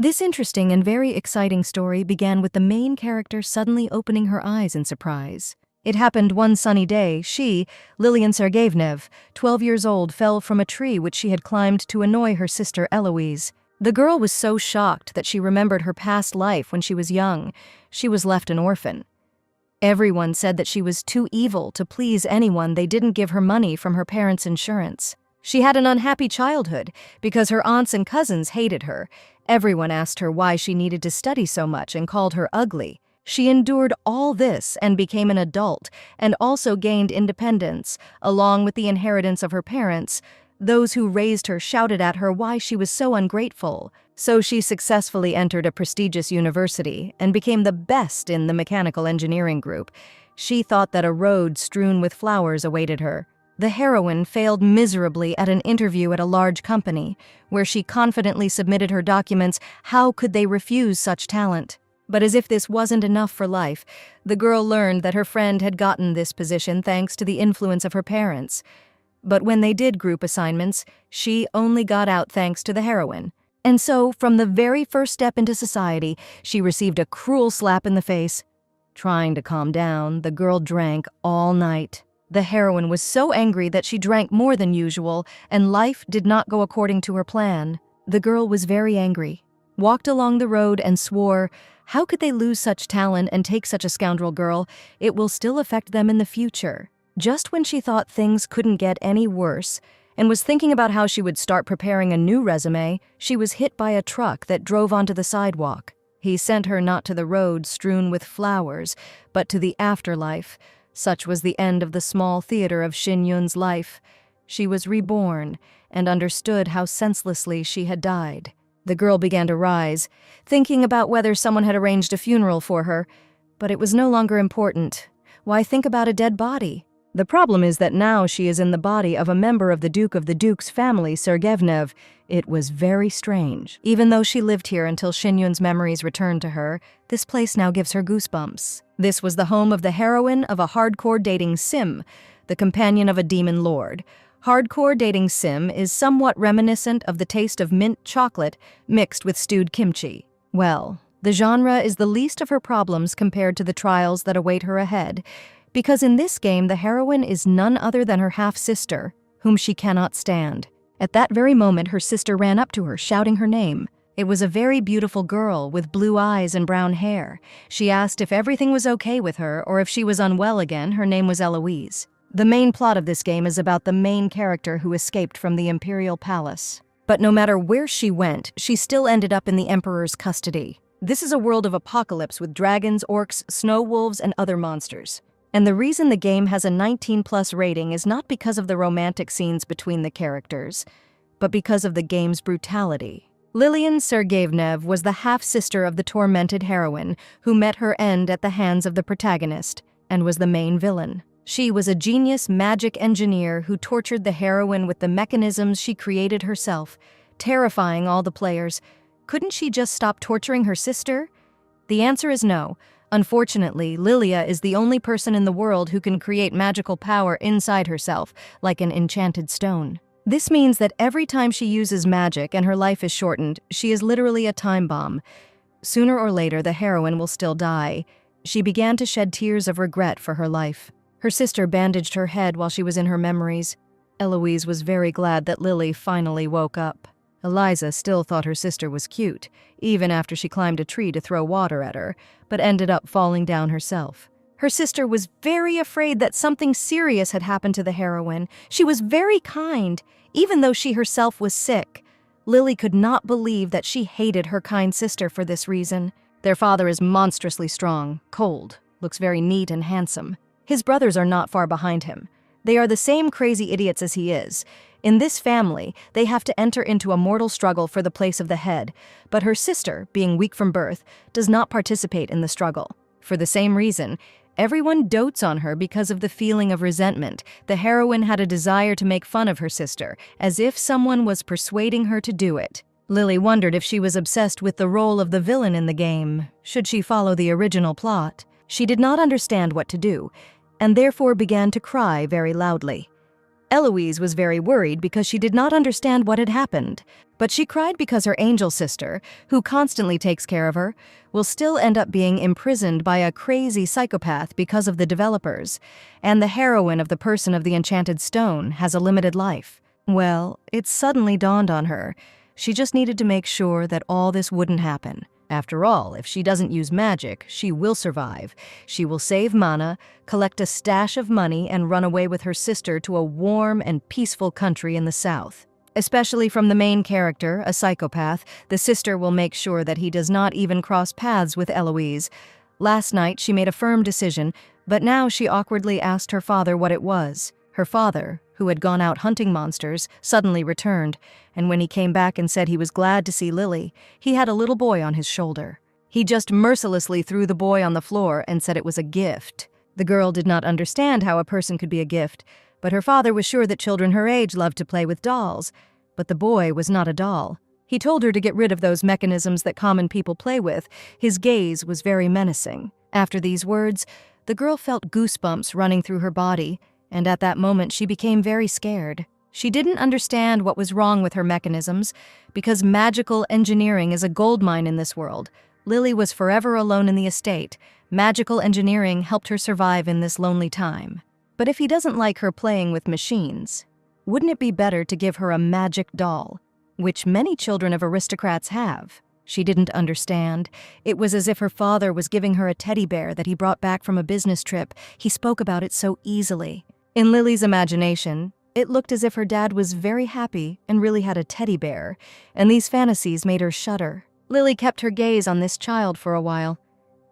This interesting and very exciting story began with the main character suddenly opening her eyes in surprise. It happened one sunny day. She, Lilian Sergeyevna, 12 years old, fell from a tree which she had climbed to annoy her sister Eloise. The girl was so shocked that she remembered her past life when she was young. She was left an orphan. Everyone said that she was too evil to please anyone. They didn't give her money from her parents' insurance. She had an unhappy childhood because her aunts and cousins hated her. Everyone asked her why she needed to study so much and called her ugly. She endured all this and became an adult and also gained independence, along with the inheritance of her parents. Those who raised her shouted at her why she was so ungrateful. So she successfully entered a prestigious university and became the best in the mechanical engineering group. She thought that a road strewn with flowers awaited her. The heroine failed miserably at an interview at a large company, where she confidently submitted her documents. How could they refuse such talent? But as if this wasn't enough for life, the girl learned that her friend had gotten this position thanks to the influence of her parents. But when they did group assignments, she only got out thanks to the heroine. And so, from the very first step into society, she received a cruel slap in the face. Trying to calm down, the girl drank all night. The heroine was so angry that she drank more than usual, and life did not go according to her plan. The girl was very angry, walked along the road and swore, how could they lose such talent and take such a scoundrel girl? It will still affect them in the future. Just when she thought things couldn't get any worse, and was thinking about how she would start preparing a new resume, she was hit by a truck that drove onto the sidewalk. He sent her not to the road strewn with flowers, but to the afterlife. Such was the end of the small theater of Shin Yun's life. She was reborn and understood how senselessly she had died. The girl began to rise, thinking about whether someone had arranged a funeral for her. But it was no longer important. Why think about a dead body? The problem is that now she is in the body of a member of the Duke of the Duke's family, Sergeyevnev. It was very strange. Even though she lived here until Shin Yun's memories returned to her, this place now gives her goosebumps. This was the home of the heroine of a hardcore dating sim, the companion of a demon lord. Hardcore dating sim is somewhat reminiscent of the taste of mint chocolate mixed with stewed kimchi. Well, the genre is the least of her problems compared to the trials that await her ahead, because in this game the heroine is none other than her half-sister, whom she cannot stand. At that very moment her sister ran up to her, shouting her name. It was a very beautiful girl with blue eyes and brown hair. She asked if everything was okay with her or if she was unwell again. Her name was Eloise. The main plot of this game is about the main character who escaped from the Imperial Palace. But no matter where she went, she still ended up in the Emperor's custody. This is a world of apocalypse with dragons, orcs, snow wolves, and other monsters. And the reason the game has a 19+ rating is not because of the romantic scenes between the characters, but because of the game's brutality. Lilian Sergeyevna was the half-sister of the tormented heroine, who met her end at the hands of the protagonist, and was the main villain. She was a genius magic engineer who tortured the heroine with the mechanisms she created herself, terrifying all the players. Couldn't she just stop torturing her sister? The answer is no. Unfortunately, Lilia is the only person in the world who can create magical power inside herself, like an enchanted stone. This means that every time she uses magic and her life is shortened, she is literally a time bomb. Sooner or later, the heroine will still die. She began to shed tears of regret for her life. Her sister bandaged her head while she was in her memories. Eloise was very glad that Lily finally woke up. Eliza still thought her sister was cute, even after she climbed a tree to throw water at her, but ended up falling down herself. Her sister was very afraid that something serious had happened to the heroine. She was very kind, even though she herself was sick. Lily could not believe that she hated her kind sister for this reason. Their father is monstrously strong, cold, looks very neat and handsome. His brothers are not far behind him. They are the same crazy idiots as he is. In this family, they have to enter into a mortal struggle for the place of the head, but her sister, being weak from birth, does not participate in the struggle. For the same reason, everyone dotes on her because of the feeling of resentment. The heroine had a desire to make fun of her sister, as if someone was persuading her to do it. Lily wondered if she was obsessed with the role of the villain in the game. Should she follow the original plot? She did not understand what to do, and therefore began to cry very loudly. Eloise was very worried because she did not understand what had happened, but she cried because her angel sister, who constantly takes care of her, will still end up being imprisoned by a crazy psychopath because of the developers, and the heroine of the Person of the Enchanted Stone has a limited life. Well, it suddenly dawned on her. She just needed to make sure that all this wouldn't happen. After all, if she doesn't use magic, she will survive. She will save mana, collect a stash of money, and run away with her sister to a warm and peaceful country in the south. Especially from the main character, a psychopath, the sister will make sure that he does not even cross paths with Eloise. Last night, she made a firm decision, but now she awkwardly asked her father what it was. Her father, who had gone out hunting monsters, suddenly returned, and when he came back and said he was glad to see Lily, he had a little boy on his shoulder. He just mercilessly threw the boy on the floor and said it was a gift. The girl did not understand how a person could be a gift, but her father was sure that children her age loved to play with dolls. But the boy was not a doll. He told her to get rid of those mechanisms that common people play with. His gaze was very menacing. After these words, the girl felt goosebumps running through her body, and at that moment she became very scared. She didn't understand what was wrong with her mechanisms, because magical engineering is a goldmine in this world. Lily was forever alone in the estate. Magical engineering helped her survive in this lonely time. But if he doesn't like her playing with machines, wouldn't it be better to give her a magic doll, which many children of aristocrats have? She didn't understand. It was as if her father was giving her a teddy bear that he brought back from a business trip. He spoke about it so easily. In Lily's imagination, it looked as if her dad was very happy and really had a teddy bear, and these fantasies made her shudder. Lily kept her gaze on this child for a while.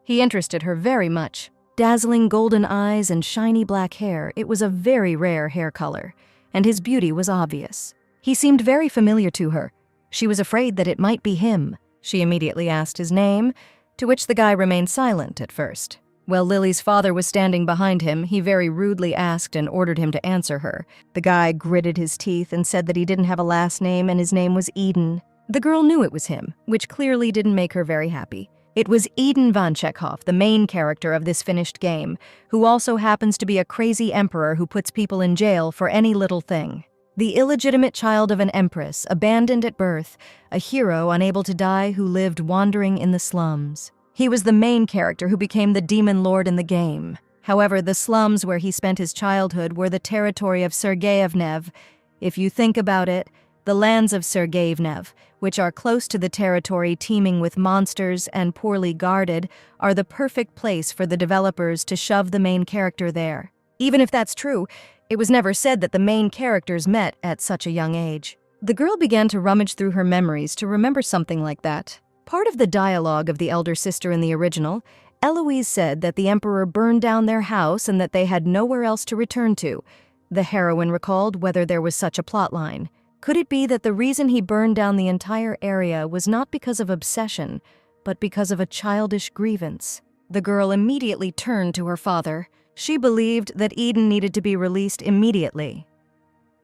He interested her very much. Dazzling golden eyes and shiny black hair, it was a very rare hair color, and his beauty was obvious. He seemed very familiar to her. She was afraid that it might be him. She immediately asked his name, to which the guy remained silent at first. While Lily's father was standing behind him, he very rudely asked and ordered him to answer her. The guy gritted his teeth and said that he didn't have a last name and his name was Eden. The girl knew it was him, which clearly didn't make her very happy. It was Eden von Chekhov, the main character of this finished game, who also happens to be a crazy emperor who puts people in jail for any little thing. The illegitimate child of an empress, abandoned at birth, a hero unable to die who lived wandering in the slums. He was the main character who became the demon lord in the game. However, the slums where he spent his childhood were the territory of Sergeyevnev. If you think about it, the lands of Sergeyevnev, which are close to the territory teeming with monsters and poorly guarded, are the perfect place for the developers to shove the main character there. Even if that's true, it was never said that the main characters met at such a young age. The girl began to rummage through her memories to remember something like that. Part of the dialogue of the elder sister in the original, Eloise said that the emperor burned down their house and that they had nowhere else to return to. The heroine recalled whether there was such a plotline. Could it be that the reason he burned down the entire area was not because of obsession, but because of a childish grievance? The girl immediately turned to her father. She believed that Eden needed to be released immediately.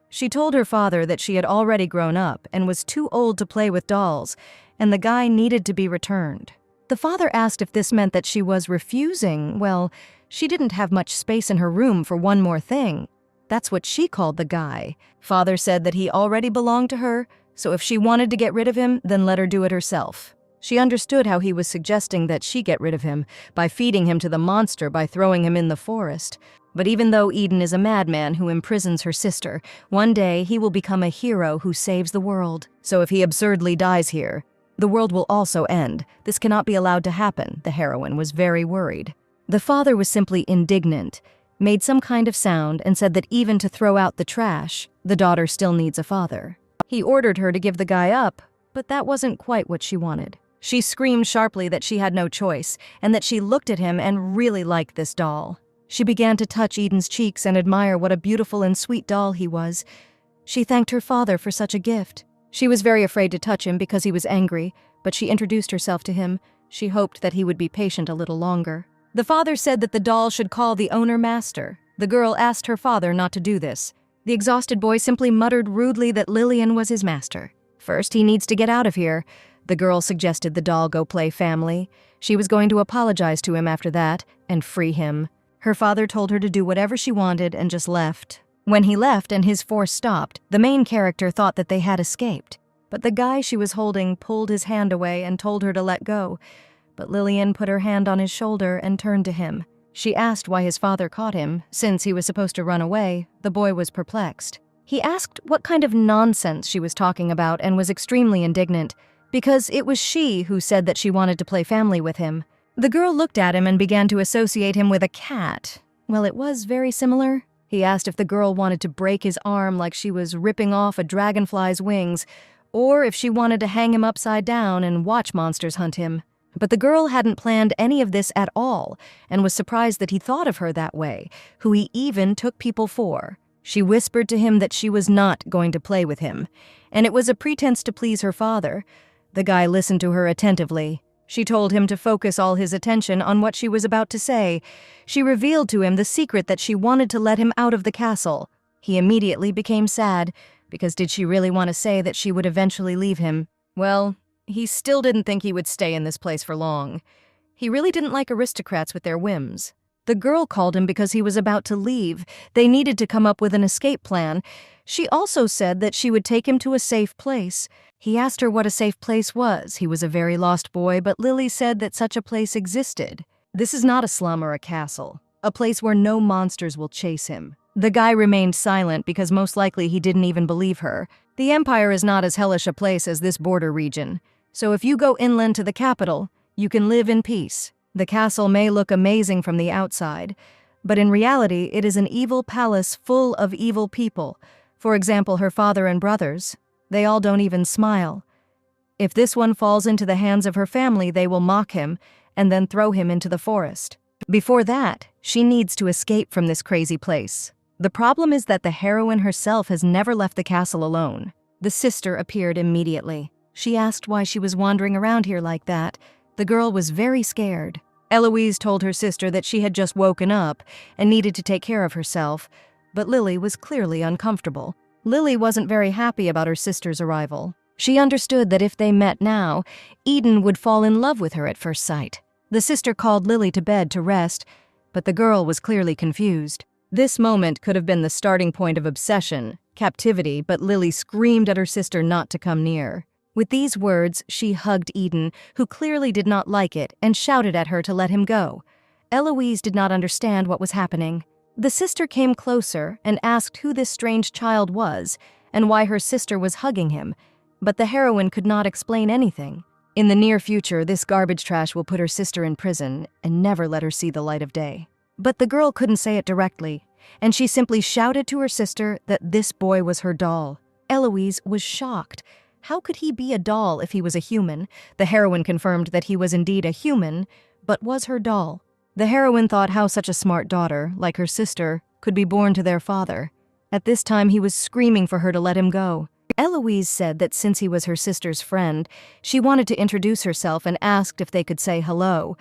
She told her father that she had already grown up and was too old to play with dolls, and the guy needed to be returned. The father asked if this meant that she was refusing. Well, she didn't have much space in her room for one more thing. That's what she called the guy. Father said that he already belonged to her, so if she wanted to get rid of him, then let her do it herself. She understood how he was suggesting that she get rid of him, by feeding him to the monster by throwing him in the forest. But even though Eden is a madman who imprisons her sister, one day he will become a hero who saves the world. So if he absurdly dies here, the world will also end. This cannot be allowed to happen, the heroine was very worried. The father was simply indignant, made some kind of sound, and said that even to throw out the trash, the daughter still needs a father. He ordered her to give the guy up, but that wasn't quite what she wanted. She screamed sharply that she had no choice, and that she looked at him and really liked this doll. She began to touch Eden's cheeks and admire what a beautiful and sweet doll he was. She thanked her father for such a gift. She was very afraid to touch him because he was angry, but she introduced herself to him. She hoped that he would be patient a little longer. The father said that the doll should call the owner master. The girl asked her father not to do this. The exhausted boy simply muttered rudely that Lillian was his master. First, he needs to get out of here. The girl suggested the doll go play family. She was going to apologize to him after that and free him. Her father told her to do whatever she wanted and just left. When he left and his force stopped, the main character thought that they had escaped. But the guy she was holding pulled his hand away and told her to let go. But Lillian put her hand on his shoulder and turned to him. She asked why his father caught him. Since he was supposed to run away, the boy was perplexed. He asked what kind of nonsense she was talking about and was extremely indignant, because it was she who said that she wanted to play family with him. The girl looked at him and began to associate him with a cat. Well, it was very similar. He asked if the girl wanted to break his arm like she was ripping off a dragonfly's wings, or if she wanted to hang him upside down and watch monsters hunt him. But the girl hadn't planned any of this at all, and was surprised that he thought of her that way, who he even took people for. She whispered to him that she was not going to play with him, and it was a pretense to please her father. The guy listened to her attentively. She told him to focus all his attention on what she was about to say. She revealed to him the secret that she wanted to let him out of the castle. He immediately became sad, because did she really want to say that she would eventually leave him? Well, he still didn't think he would stay in this place for long. He really didn't like aristocrats with their whims. The girl called him because he was about to leave. They needed to come up with an escape plan. She also said that she would take him to a safe place. He asked her what a safe place was. He was a very lost boy, but Lily said that such a place existed. This is not a slum or a castle, a place where no monsters will chase him. The guy remained silent because most likely he didn't even believe her. The Empire is not as hellish a place as this border region, so if you go inland to the capital, you can live in peace. The castle may look amazing from the outside, but in reality it is an evil palace full of evil people. For example, her father and brothers. They all don't even smile. If this one falls into the hands of her family, they will mock him and then throw him into the forest. Before that, she needs to escape from this crazy place. The problem is that the heroine herself has never left the castle alone. The sister appeared immediately. She asked why she was wandering around here like that. The girl was very scared. Eloise told her sister that she had just woken up and needed to take care of herself, but Lily was clearly uncomfortable. Lily wasn't very happy about her sister's arrival. She understood that if they met now, Eden would fall in love with her at first sight. The sister called Lily to bed to rest, but the girl was clearly confused. This moment could have been the starting point of obsession, captivity, but Lily screamed at her sister not to come near. With these words, she hugged Eden, who clearly did not like it, and shouted at her to let him go. Eloise did not understand what was happening. The sister came closer and asked who this strange child was and why her sister was hugging him, but the heroine could not explain anything. In the near future, this garbage trash will put her sister in prison and never let her see the light of day. But the girl couldn't say it directly, and she simply shouted to her sister that this boy was her doll. Eloise was shocked. How could he be a doll if he was a human? The heroine confirmed that he was indeed a human, but was her doll. The heroine thought how such a smart daughter, like her sister, could be born to their father. At this time, he was screaming for her to let him go. Eloise said that since he was her sister's friend, she wanted to introduce herself and asked if they could say hello.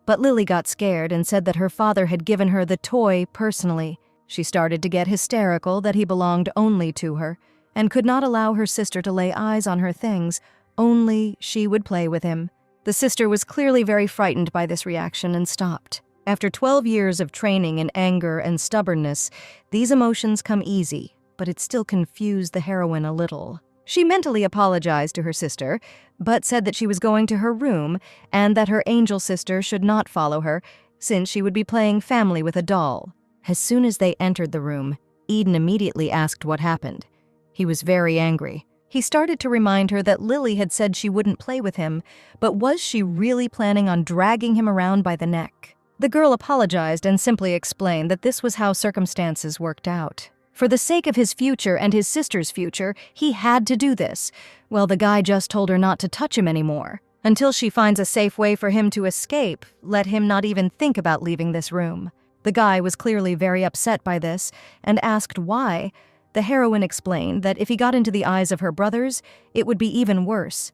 But Lily got scared and said that her father had given her the toy personally. She started to get hysterical that he belonged only to her, and could not allow her sister to lay eyes on her things, only she would play with him. The sister was clearly very frightened by this reaction and stopped. After 12 years of training in anger and stubbornness, these emotions come easy, but it still confused the heroine a little. She mentally apologized to her sister, but said that she was going to her room and that her angel sister should not follow her, since she would be playing family with a doll. As soon as they entered the room, Eden immediately asked what happened. He was very angry. He started to remind her that Lily had said she wouldn't play with him, but was she really planning on dragging him around by the neck? The girl apologized and simply explained that this was how circumstances worked out. For the sake of his future and his sister's future, he had to do this. Well, the guy just told her not to touch him anymore. Until she finds a safe way for him to escape, let him not even think about leaving this room. The guy was clearly very upset by this and asked why. The heroine explained that if he got into the eyes of her brothers, it would be even worse.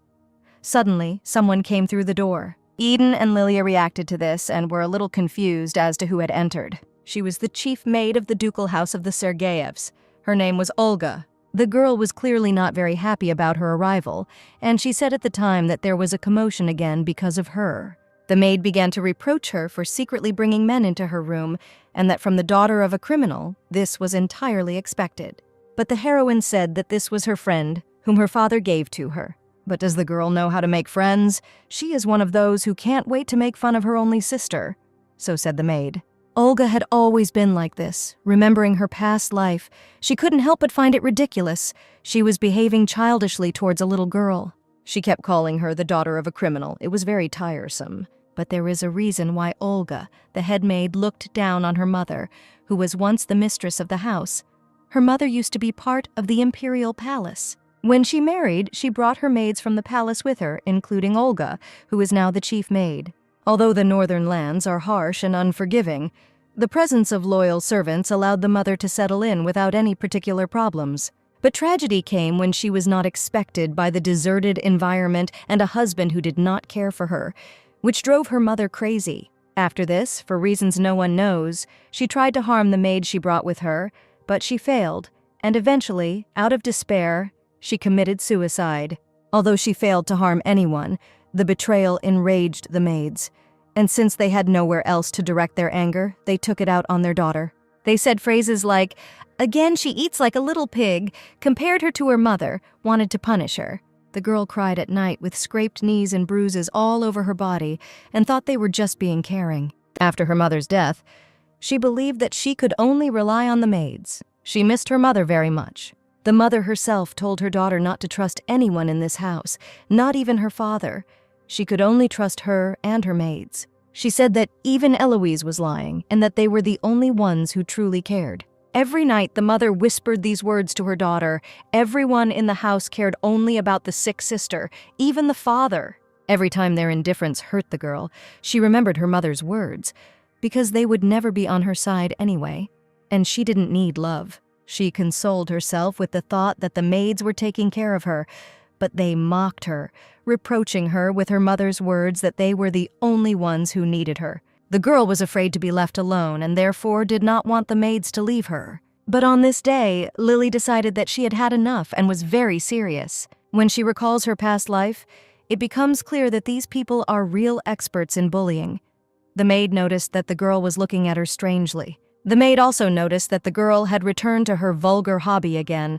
Suddenly, someone came through the door. Eden and Lilia reacted to this and were a little confused as to who had entered. She was the chief maid of the ducal house of the Sergeyevs. Her name was Olga. The girl was clearly not very happy about her arrival, and she said at the time that there was a commotion again because of her. The maid began to reproach her for secretly bringing men into her room, and that from the daughter of a criminal, this was entirely expected. But the heroine said that this was her friend, whom her father gave to her. But does the girl know how to make friends? She is one of those who can't wait to make fun of her only sister. So said the maid. Olga had always been like this, remembering her past life. She couldn't help but find it ridiculous. She was behaving childishly towards a little girl. She kept calling her the daughter of a criminal. It was very tiresome. But there is a reason why Olga, the head maid, looked down on her mother, who was once the mistress of the house. Her mother used to be part of the imperial palace. When she married, she brought her maids from the palace with her, including Olga, who is now the chief maid. Although the northern lands are harsh and unforgiving, the presence of loyal servants allowed the mother to settle in without any particular problems. But tragedy came when she was not expected by the deserted environment and a husband who did not care for her, which drove her mother crazy. After this, for reasons no one knows, she tried to harm the maid she brought with her, but she failed, and eventually, out of despair, she committed suicide. Although she failed to harm anyone, the betrayal enraged the maids, and since they had nowhere else to direct their anger, they took it out on their daughter. They said phrases like, "Again she eats like a little pig," compared her to her mother, wanted to punish her. The girl cried at night with scraped knees and bruises all over her body and thought they were just being caring. After her mother's death, she believed that she could only rely on the maids. She missed her mother very much. The mother herself told her daughter not to trust anyone in this house, not even her father. She could only trust her and her maids. She said that even Eloise was lying and that they were the only ones who truly cared. Every night, the mother whispered these words to her daughter. Everyone in the house cared only about the sick sister, even the father. Every time their indifference hurt the girl, she remembered her mother's words, because they would never be on her side anyway. And she didn't need love. She consoled herself with the thought that the maids were taking care of her, but they mocked her, reproaching her with her mother's words that they were the only ones who needed her. The girl was afraid to be left alone and therefore did not want the maids to leave her. But on this day, Lily decided that she had had enough and was very serious. When she recalls her past life, it becomes clear that these people are real experts in bullying. The maid noticed that the girl was looking at her strangely. The maid also noticed that the girl had returned to her vulgar hobby again.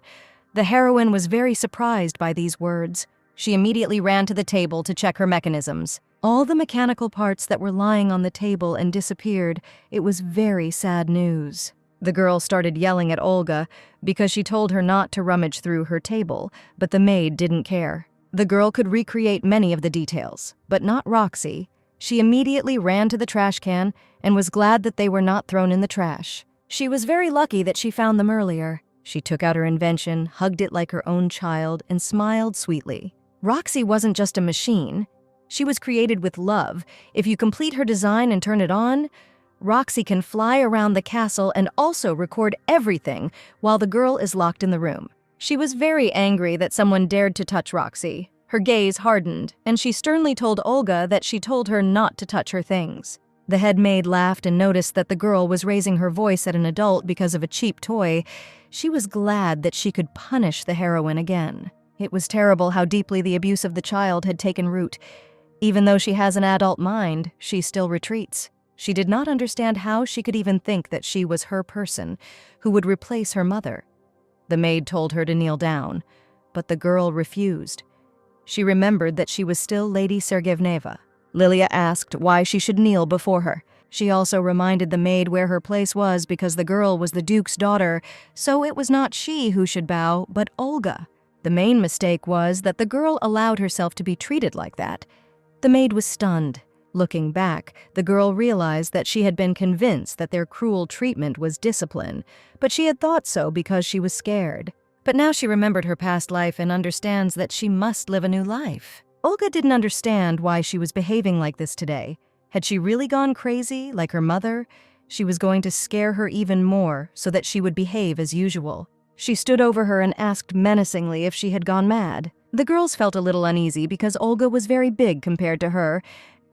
The heroine was very surprised by these words. She immediately ran to the table to check her mechanisms. All the mechanical parts that were lying on the table and disappeared. It was very sad news. The girl started yelling at Olga because she told her not to rummage through her table, but the maid didn't care. The girl could recreate many of the details, but not Roxy. She immediately ran to the trash can and was glad that they were not thrown in the trash. She was very lucky that she found them earlier. She took out her invention, hugged it like her own child, and smiled sweetly. Roxy wasn't just a machine. She was created with love. If you complete her design and turn it on, Roxy can fly around the castle and also record everything while the girl is locked in the room. She was very angry that someone dared to touch Roxy. Her gaze hardened, and she sternly told Olga that she told her not to touch her things. The head maid laughed and noticed that the girl was raising her voice at an adult because of a cheap toy. She was glad that she could punish the heroine again. It was terrible how deeply the abuse of the child had taken root. Even though she has an adult mind, she still retreats. She did not understand how she could even think that she was her person, who would replace her mother. The maid told her to kneel down, but the girl refused. She remembered that she was still Lady Sergeyevneva. Lilia asked why she should kneel before her. She also reminded the maid where her place was because the girl was the Duke's daughter, so it was not she who should bow, but Olga. The main mistake was that the girl allowed herself to be treated like that. The maid was stunned. Looking back, the girl realized that she had been convinced that their cruel treatment was discipline, but she had thought so because she was scared. But now she remembered her past life and understands that she must live a new life. Olga didn't understand why she was behaving like this today. Had she really gone crazy, like her mother? She was going to scare her even more so that she would behave as usual. She stood over her and asked menacingly if she had gone mad. The girls felt a little uneasy because Olga was very big compared to her.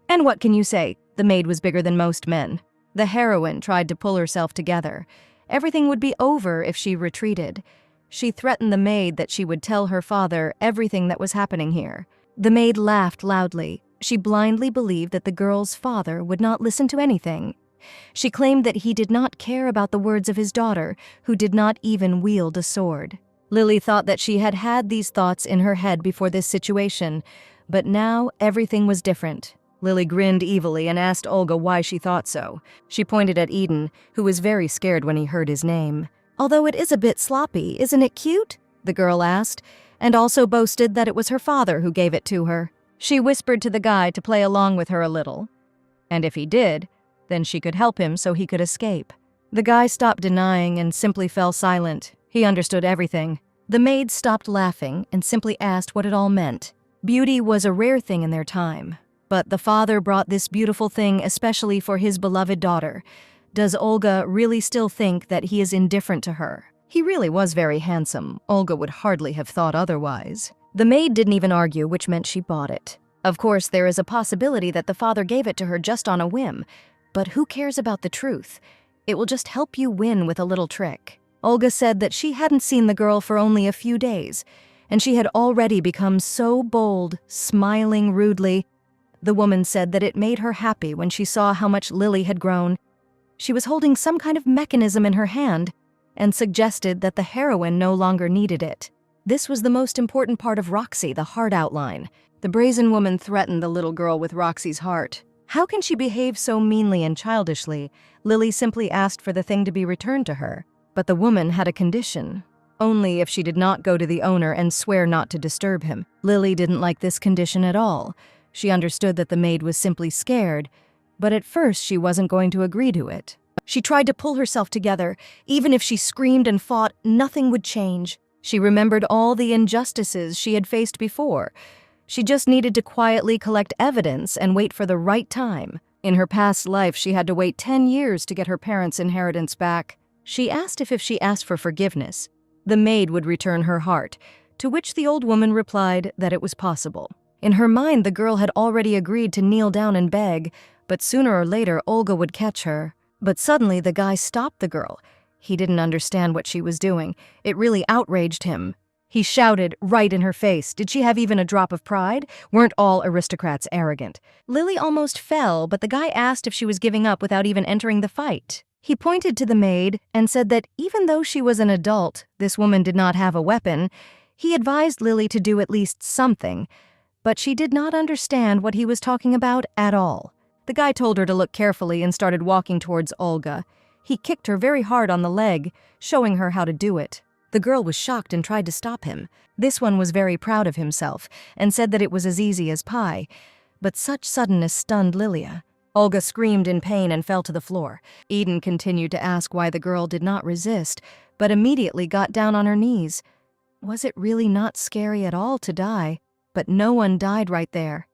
And what can you say? The maid was bigger than most men. The heroine tried to pull herself together. Everything would be over if she retreated. She threatened the maid that she would tell her father everything that was happening here. The maid laughed loudly. She blindly believed that the girl's father would not listen to anything. She claimed that he did not care about the words of his daughter, who did not even wield a sword. Lily thought that she had had these thoughts in her head before this situation, but now everything was different. Lily grinned evilly and asked Olga why she thought so. She pointed at Eden, who was very scared when he heard his name. "Although it is a bit sloppy, isn't it cute?" the girl asked, and also boasted that it was her father who gave it to her. She whispered to the guy to play along with her a little, and if he did, then she could help him so he could escape. The guy stopped denying and simply fell silent. He understood everything. The maid stopped laughing and simply asked what it all meant. Beauty was a rare thing in their time, but the father brought this beautiful thing especially for his beloved daughter. Does Olga really still think that he is indifferent to her? He really was very handsome. Olga would hardly have thought otherwise. The maid didn't even argue, which meant she bought it. Of course, there is a possibility that the father gave it to her just on a whim, but who cares about the truth? It will just help you win with a little trick. Olga said that she hadn't seen the girl for only a few days, and she had already become so bold, smiling rudely. The woman said that it made her happy when she saw how much Lily had grown. She was holding some kind of mechanism in her hand and suggested that the heroine no longer needed it. This was the most important part of Roxy, the heart outline. The brazen woman threatened the little girl with Roxy's heart. How can she behave so meanly and childishly? Lily simply asked for the thing to be returned to her. But the woman had a condition. Only if she did not go to the owner and swear not to disturb him. Lily didn't like this condition at all. She understood that the maid was simply scared, but at first she wasn't going to agree to it. She tried to pull herself together. Even if she screamed and fought, nothing would change. She remembered all the injustices she had faced before. She just needed to quietly collect evidence and wait for the right time. In her past life, she had to wait 10 years to get her parents' inheritance back. She asked if she asked for forgiveness, the maid would return her heart, to which the old woman replied that it was possible. In her mind, the girl had already agreed to kneel down and beg, but sooner or later Olga would catch her. But suddenly the guy stopped the girl. He didn't understand what she was doing. It really outraged him. He shouted right in her face. Did she have even a drop of pride? Weren't all aristocrats arrogant? Lily almost fell, but the guy asked if she was giving up without even entering the fight. He pointed to the maid and said that even though she was an adult, this woman did not have a weapon. He advised Lily to do at least something, but she did not understand what he was talking about at all. The guy told her to look carefully and started walking towards Olga. He kicked her very hard on the leg, showing her how to do it. The girl was shocked and tried to stop him. This one was very proud of himself and said that it was as easy as pie, but such suddenness stunned Lilia. Olga screamed in pain and fell to the floor. Eden continued to ask why the girl did not resist, but immediately got down on her knees. Was it really not scary at all to die? But no one died right there.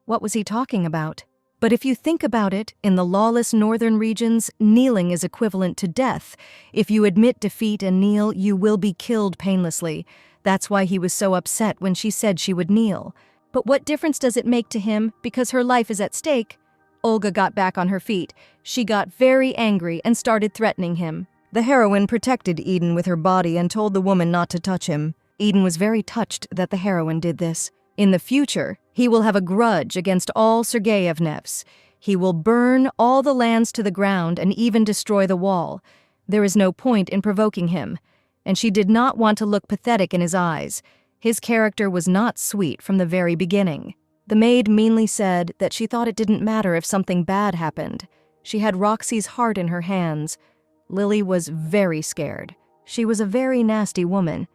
What was he talking about? But if you think about it, in the lawless northern regions, kneeling is equivalent to death. If you admit defeat and kneel, you will be killed painlessly. That's why he was so upset when she said she would kneel. But what difference does it make to him, because her life is at stake? Olga got back on her feet. She got very angry and started threatening him. The heroine protected Eden with her body and told the woman not to touch him. Eden was very touched that the heroine did this. In the future, he will have a grudge against all Sergeyevnevs. He will burn all the lands to the ground and even destroy the wall. There is no point in provoking him. And she did not want to look pathetic in his eyes. His character was not sweet from the very beginning. The maid meanly said that she thought it didn't matter if something bad happened. She had Roxy's heart in her hands. Lily was very scared. She was a very nasty woman.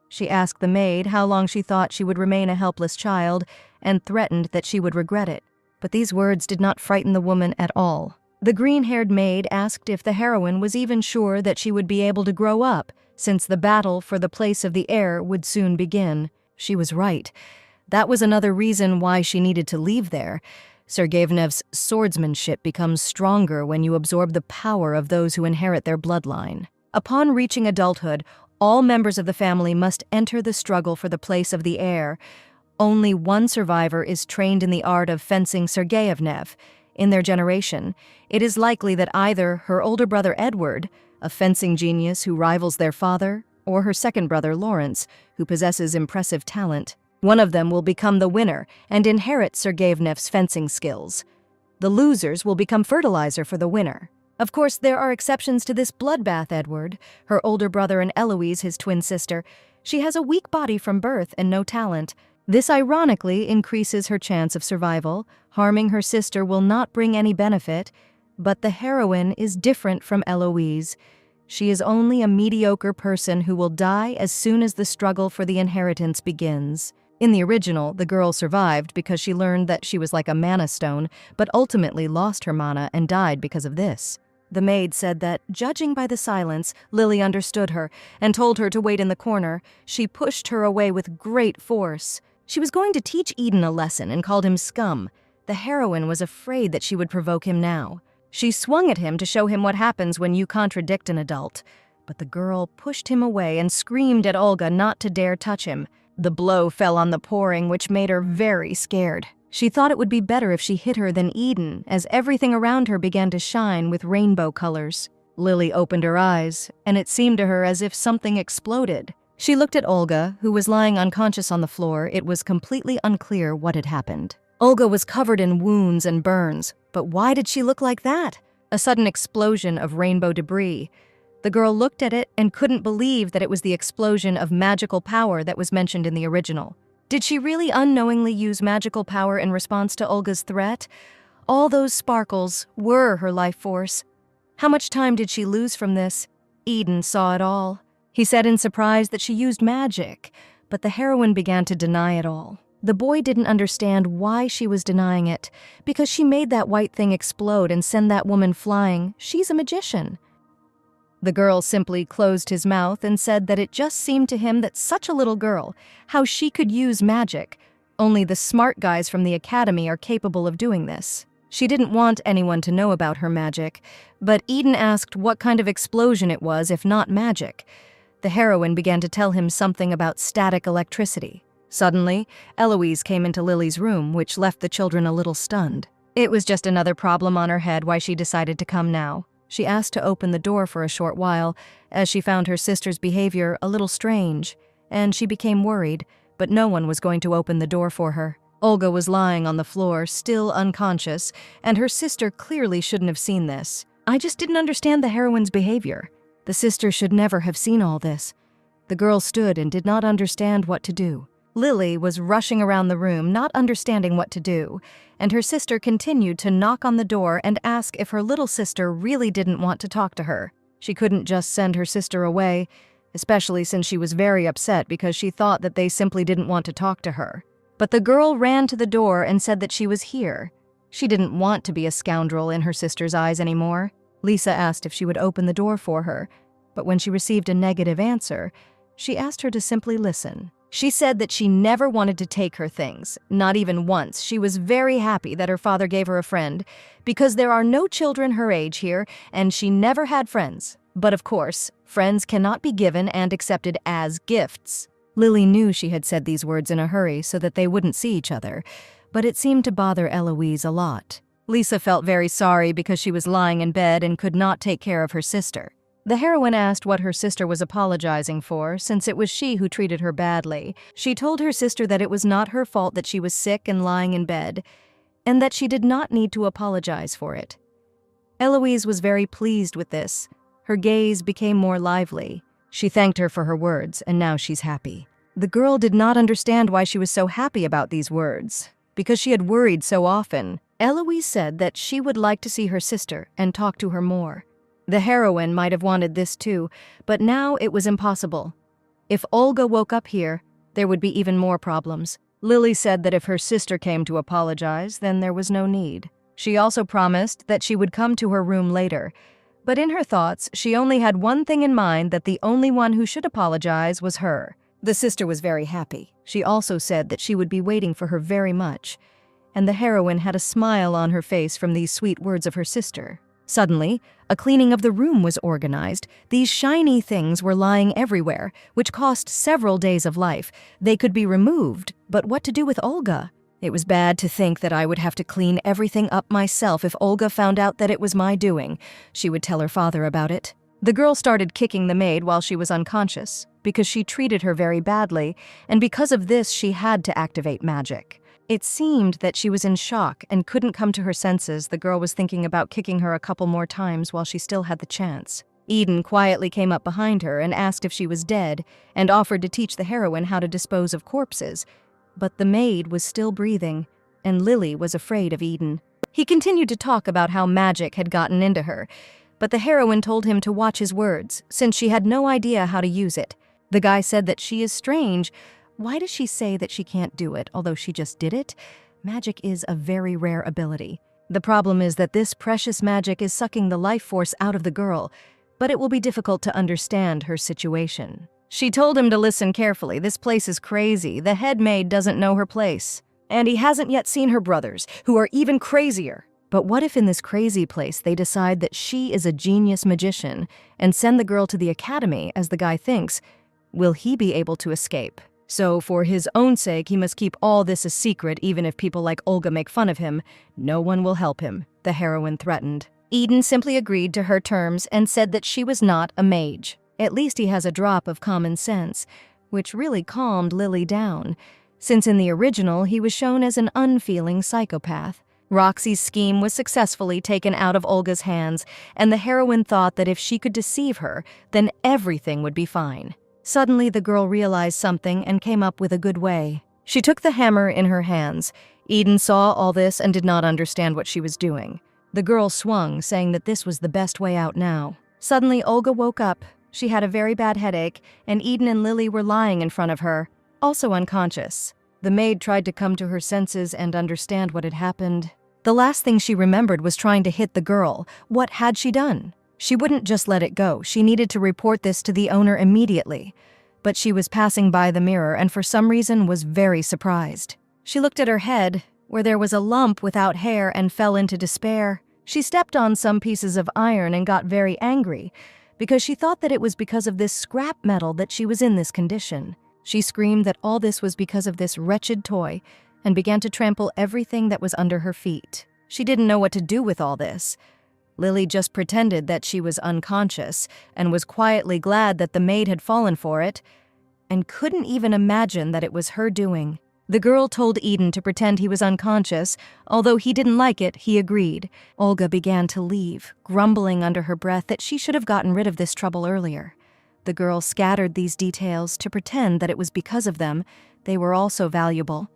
She asked the maid how long she thought she would remain a helpless child and threatened that she would regret it. But these words did not frighten the woman at all. The green-haired maid asked if the heroine was even sure that she would be able to grow up, since the battle for the place of the heir would soon begin. She was right. That was another reason why she needed to leave there. Sergeyevnev's swordsmanship becomes stronger when you absorb the power of those who inherit their bloodline. Upon reaching adulthood, all members of the family must enter the struggle for the place of the heir. Only one survivor is trained in the art of fencing Sergeyevnev. In their generation, it is likely that either her older brother Edward, a fencing genius who rivals their father, or her second brother Lawrence, who possesses impressive talent. One of them will become the winner and inherit Sergeyevnev's fencing skills. The losers will become fertilizer for the winner. Of course, there are exceptions to this bloodbath, Edward. Her older brother and Eloise, his twin sister. She has a weak body from birth and no talent. This ironically increases her chance of survival. Harming her sister will not bring any benefit. But the heroine is different from Eloise. She is only a mediocre person who will die as soon as the struggle for the inheritance begins. In the original, the girl survived because she learned that she was like a mana stone, but ultimately lost her mana and died because of this. The maid said that, judging by the silence, Lily understood her and told her to wait in the corner. She pushed her away with great force. She was going to teach Eden a lesson and called him scum. The heroine was afraid that she would provoke him now. She swung at him to show him what happens when you contradict an adult. But the girl pushed him away and screamed at Olga not to dare touch him. The blow fell on the pouring, which made her very scared. She thought it would be better if she hit her than Eden, as everything around her began to shine with rainbow colors. Lily opened her eyes, and it seemed to her as if something exploded. She looked at Olga, who was lying unconscious on the floor. It was completely unclear what had happened. Olga was covered in wounds and burns, but why did she look like that? A sudden explosion of rainbow debris. The girl looked at it and couldn't believe that it was the explosion of magical power that was mentioned in the original. Did she really unknowingly use magical power in response to Olga's threat? All those sparkles were her life force. How much time did she lose from this? Eden saw it all. He said in surprise that she used magic, but the heroine began to deny it all. The boy didn't understand why she was denying it, because she made that white thing explode and send that woman flying. She's a magician. The girl simply closed his mouth and said that it just seemed to him that such a little girl, how she could use magic. Only the smart guys from the academy are capable of doing this. She didn't want anyone to know about her magic, but Eden asked what kind of explosion it was if not magic. The heroine began to tell him something about static electricity. Suddenly, Eloise came into Lily's room, which left the children a little stunned. It was just another problem on her head why she decided to come now. She asked to open the door for a short while, as she found her sister's behavior a little strange, and she became worried, but no one was going to open the door for her. Olga was lying on the floor, still unconscious, and her sister clearly shouldn't have seen this. I just didn't understand the heroine's behavior. The sister should never have seen all this. The girl stood and did not understand what to do. Lily was rushing around the room, not understanding what to do, and her sister continued to knock on the door and ask if her little sister really didn't want to talk to her. She couldn't just send her sister away, especially since she was very upset because she thought that they simply didn't want to talk to her. But the girl ran to the door and said that she was here. She didn't want to be a scoundrel in her sister's eyes anymore. Lisa asked if she would open the door for her, but when she received a negative answer, she asked her to simply listen. She said that she never wanted to take her things, not even once. She was very happy that her father gave her a friend, because there are no children her age here, and she never had friends. But of course, friends cannot be given and accepted as gifts. Lily knew she had said these words in a hurry so that they wouldn't see each other, but it seemed to bother Eloise a lot. Lisa felt very sorry because she was lying in bed and could not take care of her sister. The heroine asked what her sister was apologizing for, since it was she who treated her badly. She told her sister that it was not her fault that she was sick and lying in bed, and that she did not need to apologize for it. Eloise was very pleased with this. Her gaze became more lively. She thanked her for her words, and now she's happy. The girl did not understand why she was so happy about these words, because she had worried so often. Eloise said that she would like to see her sister and talk to her more. The heroine might have wanted this too, but now it was impossible. If Olga woke up here, there would be even more problems. Lily said that if her sister came to apologize, then there was no need. She also promised that she would come to her room later, but in her thoughts, she only had one thing in mind, that the only one who should apologize was her. The sister was very happy. She also said that she would be waiting for her very much, and the heroine had a smile on her face from these sweet words of her sister. Suddenly, a cleaning of the room was organized. These shiny things were lying everywhere, which cost several days of life. They could be removed, but what to do with Olga? It was bad to think that I would have to clean everything up myself if Olga found out that it was my doing. She would tell her father about it. The girl started kicking the maid while she was unconscious, because she treated her very badly, and because of this she had to activate magic. It seemed that she was in shock and couldn't come to her senses. The girl was thinking about kicking her a couple more times while she still had the chance. Eden quietly came up behind her and asked if she was dead, and offered to teach the heroine how to dispose of corpses. But the maid was still breathing, and Lily was afraid of Eden. He continued to talk about how magic had gotten into her, but the heroine told him to watch his words, since she had no idea how to use it. The guy said that she is strange. Why does she say that she can't do it, although she just did it? Magic is a very rare ability. The problem is that this precious magic is sucking the life force out of the girl, but it will be difficult to understand her situation. She told him to listen carefully. This place is crazy. The head maid doesn't know her place. And he hasn't yet seen her brothers, who are even crazier. But what if in this crazy place they decide that she is a genius magician and send the girl to the academy, as the guy thinks? Will he be able to escape? So for his own sake, he must keep all this a secret, even if people like Olga make fun of him. No one will help him, the heroine threatened. Eden simply agreed to her terms and said that she was not a mage. At least he has a drop of common sense, which really calmed Lily down, since in the original he was shown as an unfeeling psychopath. Roxy's scheme was successfully taken out of Olga's hands, and the heroine thought that if she could deceive her, then everything would be fine. Suddenly, the girl realized something and came up with a good way. She took the hammer in her hands. Eden saw all this and did not understand what she was doing. The girl swung, saying that this was the best way out now. Suddenly, Olga woke up. She had a very bad headache, and Eden and Lily were lying in front of her, also unconscious. The maid tried to come to her senses and understand what had happened. The last thing she remembered was trying to hit the girl. What had she done? She wouldn't just let it go. She needed to report this to the owner immediately. But she was passing by the mirror and for some reason was very surprised. She looked at her head, where there was a lump without hair, and fell into despair. She stepped on some pieces of iron and got very angry, because she thought that it was because of this scrap metal that she was in this condition. She screamed that all this was because of this wretched toy, and began to trample everything that was under her feet. She didn't know what to do with all this. Lily just pretended that she was unconscious and was quietly glad that the maid had fallen for it, and couldn't even imagine that it was her doing. The girl told Eden to pretend he was unconscious. Although he didn't like it, he agreed. Olga began to leave, grumbling under her breath that she should have gotten rid of this trouble earlier. The girl scattered these details to pretend that it was because of them. They were also valuable.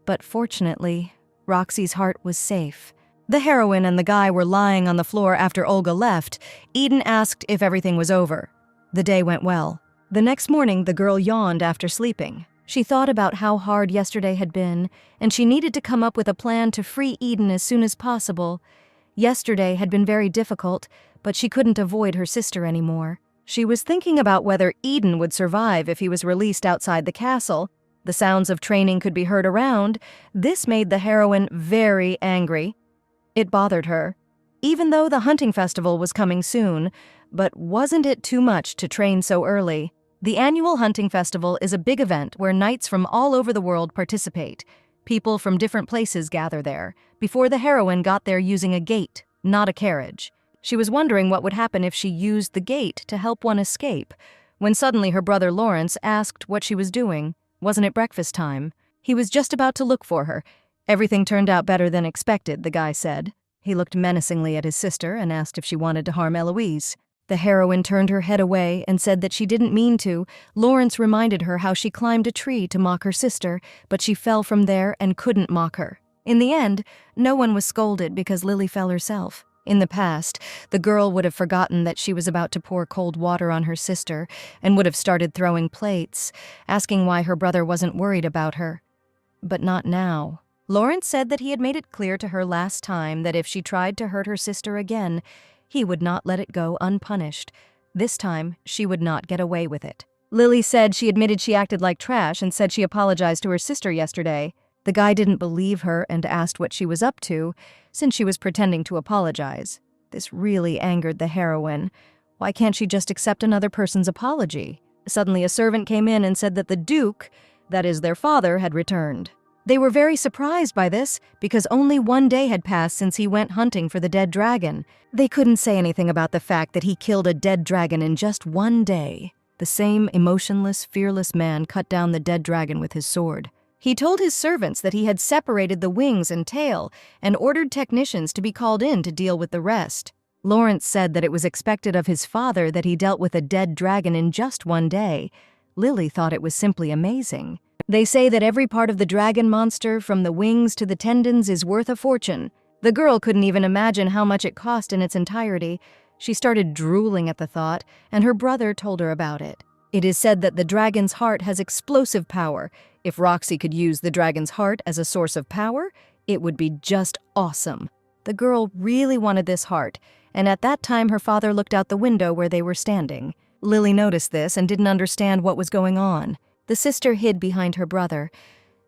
But fortunately, Roxy's heart was safe. The heroine and the guy were lying on the floor after Olga left. Eden asked if everything was over. The day went well. The next morning, the girl yawned after sleeping. She thought about how hard yesterday had been, and she needed to come up with a plan to free Eden as soon as possible. Yesterday had been very difficult, but she couldn't avoid her sister anymore. She was thinking about whether Eden would survive if he was released outside the castle. The sounds of training could be heard around. This made the heroine very angry. It bothered her, even though the hunting festival was coming soon. But wasn't it too much to train so early? The annual hunting festival is a big event where knights from all over the world participate. People from different places gather there. Before, the heroine got there using a gate, not a carriage. She was wondering what would happen if she used the gate to help one escape, when suddenly her brother Lawrence asked what she was doing. Wasn't it breakfast time? He was just about to look for her. Everything turned out better than expected, the guy said. He looked menacingly at his sister and asked if she wanted to harm Eloise. The heroine turned her head away and said that she didn't mean to. Lawrence reminded her how she climbed a tree to mock her sister, but she fell from there and couldn't mock her. In the end, no one was scolded because Lily fell herself. In the past, the girl would have forgotten that she was about to pour cold water on her sister and would have started throwing plates, asking why her brother wasn't worried about her. But not now. Lawrence said that he had made it clear to her last time that if she tried to hurt her sister again, he would not let it go unpunished. This time, she would not get away with it. Lily said she admitted she acted like trash and said she apologized to her sister yesterday. The guy didn't believe her and asked what she was up to, since she was pretending to apologize. This really angered the heroine. Why can't she just accept another person's apology? Suddenly, a servant came in and said that the Duke, that is their father, had returned. They were very surprised by this because only one day had passed since he went hunting for the dead dragon. They couldn't say anything about the fact that he killed a dead dragon in just one day. The same emotionless, fearless man cut down the dead dragon with his sword. He told his servants that he had separated the wings and tail and ordered technicians to be called in to deal with the rest. Lawrence said that it was expected of his father that he dealt with a dead dragon in just one day. Lily thought it was simply amazing. They say that every part of the dragon monster, from the wings to the tendons, is worth a fortune. The girl couldn't even imagine how much it cost in its entirety. She started drooling at the thought, and her brother told her about it. It is said that the dragon's heart has explosive power. If Roxy could use the dragon's heart as a source of power, it would be just awesome. The girl really wanted this heart, and at that time her father looked out the window where they were standing. Lily noticed this and didn't understand what was going on. The sister hid behind her brother,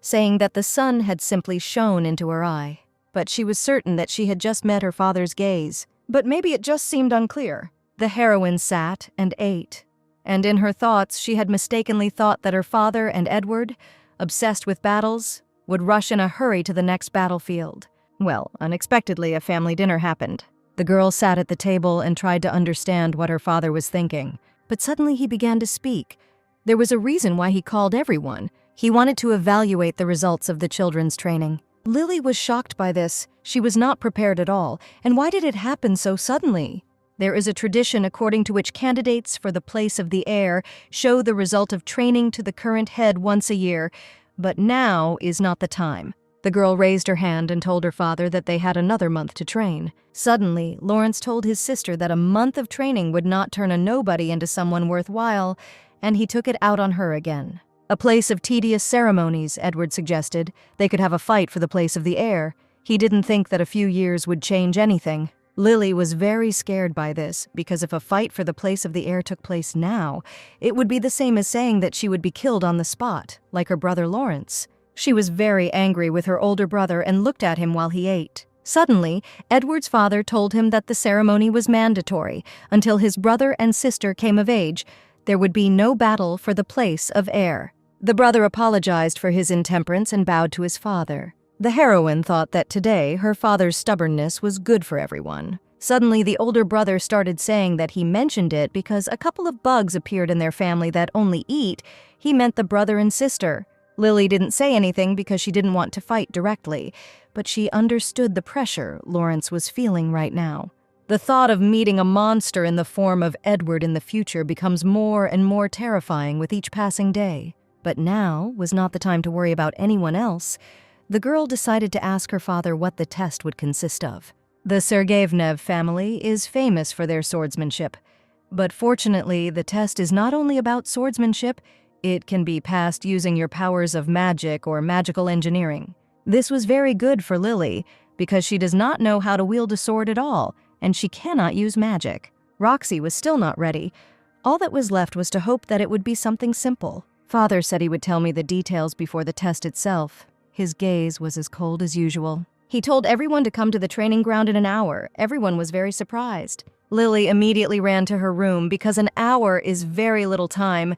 saying that the sun had simply shone into her eye. But she was certain that she had just met her father's gaze. But maybe it just seemed unclear. The heroine sat and ate. And in her thoughts, she had mistakenly thought that her father and Edward, obsessed with battles, would rush in a hurry to the next battlefield. Well, unexpectedly, a family dinner happened. The girl sat at the table and tried to understand what her father was thinking. But suddenly he began to speak. There was a reason why he called everyone. He wanted to evaluate the results of the children's training. Lily was shocked by this. She was not prepared at all. And why did it happen so suddenly? There is a tradition according to which candidates for the place of the heir show the result of training to the current head once a year, but now is not the time. The girl raised her hand and told her father that they had another month to train. Suddenly, Lawrence told his sister that a month of training would not turn a nobody into someone worthwhile, and he took it out on her again. A place of tedious ceremonies, Edward suggested. They could have a fight for the place of the heir. He didn't think that a few years would change anything. Lily was very scared by this, because if a fight for the place of the heir took place now, it would be the same as saying that she would be killed on the spot, like her brother Lawrence. She was very angry with her older brother and looked at him while he ate. Suddenly, Edward's father told him that the ceremony was mandatory. Until his brother and sister came of age, there would be no battle for the place of heir. The brother apologized for his intemperance and bowed to his father. The heroine thought that today her father's stubbornness was good for everyone. Suddenly, the older brother started saying that he mentioned it because a couple of bugs appeared in their family that only eat. He meant the brother and sister. Lily didn't say anything because she didn't want to fight directly, but she understood the pressure Lawrence was feeling right now. The thought of meeting a monster in the form of Edward in the future becomes more and more terrifying with each passing day. But now was not the time to worry about anyone else. The girl decided to ask her father what the test would consist of. The Sergeyevnev family is famous for their swordsmanship. But fortunately, the test is not only about swordsmanship, it can be passed using your powers of magic or magical engineering. This was very good for Lily, because she does not know how to wield a sword at all, and she cannot use magic. Roxy was still not ready. All that was left was to hope that it would be something simple. Father said he would tell me the details before the test itself. His gaze was as cold as usual. He told everyone to come to the training ground in an hour. Everyone was very surprised. Lily immediately ran to her room because an hour is very little time,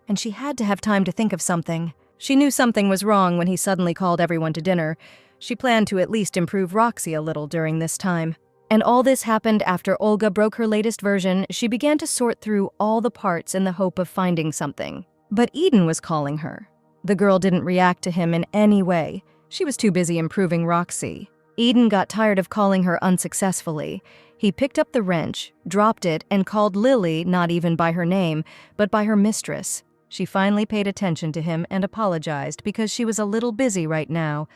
and she had to have time to think of something. She knew something was wrong when he suddenly called everyone to dinner. She planned to at least improve Roxy a little during this time. And all this happened after Olga broke her latest version. She began to sort through all the parts in the hope of finding something. But Eden was calling her. The girl didn't react to him in any way. She was too busy improving Roxy. Eden got tired of calling her unsuccessfully. He picked up the wrench, dropped it, and called Lily not even by her name, but by her mistress. She finally paid attention to him and apologized because she was a little busy right now.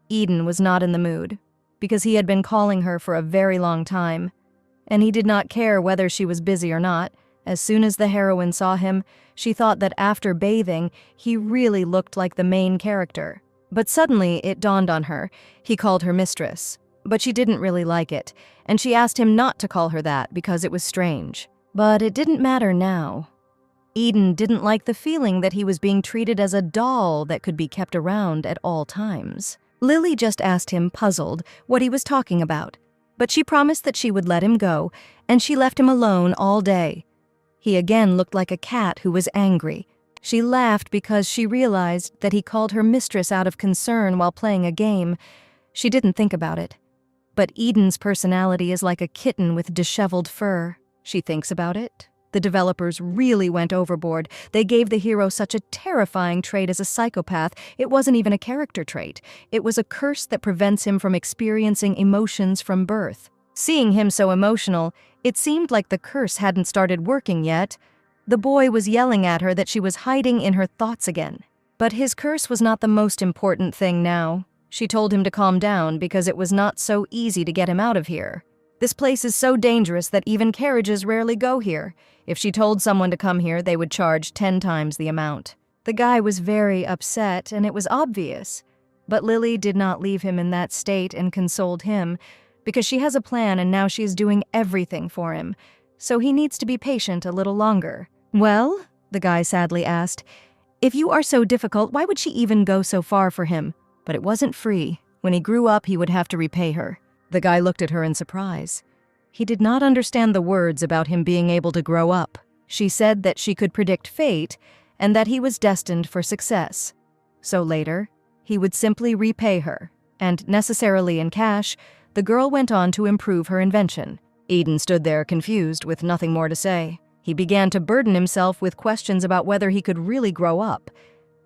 Eden was not in the mood, because he had been calling her for a very long time, and he did not care whether she was busy or not. As soon as the heroine saw him, she thought that after bathing, he really looked like the main character. But suddenly it dawned on her. He called her mistress, but she didn't really like it, and she asked him not to call her that because it was strange. But it didn't matter now. Eden didn't like the feeling that he was being treated as a doll that could be kept around at all times. Lily just asked him, puzzled, what he was talking about. But she promised that she would let him go, and she left him alone all day. He again looked like a cat who was angry. She laughed because she realized that he called her mistress out of concern while playing a game. She didn't think about it. But Eden's personality is like a kitten with disheveled fur. She thinks about it. The developers really went overboard. They gave the hero such a terrifying trait as a psychopath. It wasn't even a character trait. It was a curse that prevents him from experiencing emotions from birth. Seeing him so emotional, it seemed like the curse hadn't started working yet. The boy was yelling at her that she was hiding in her thoughts again. But his curse was not the most important thing now. She told him to calm down because it was not so easy to get him out of here. This place is so dangerous that even carriages rarely go here. If she told someone to come here, they would charge 10 times the amount. The guy was very upset, and it was obvious. But Lily did not leave him in that state and consoled him, because she has a plan and now she is doing everything for him. So he needs to be patient a little longer. "Well?" the guy sadly asked. "If you are so difficult, why would she even go so far for him?" But it wasn't free. When he grew up, he would have to repay her. The guy looked at her in surprise. He did not understand the words about him being able to grow up. She said that she could predict fate and that he was destined for success. So later, he would simply repay her, and necessarily in cash, the girl went on to improve her invention. Eden stood there confused with nothing more to say. He began to burden himself with questions about whether he could really grow up.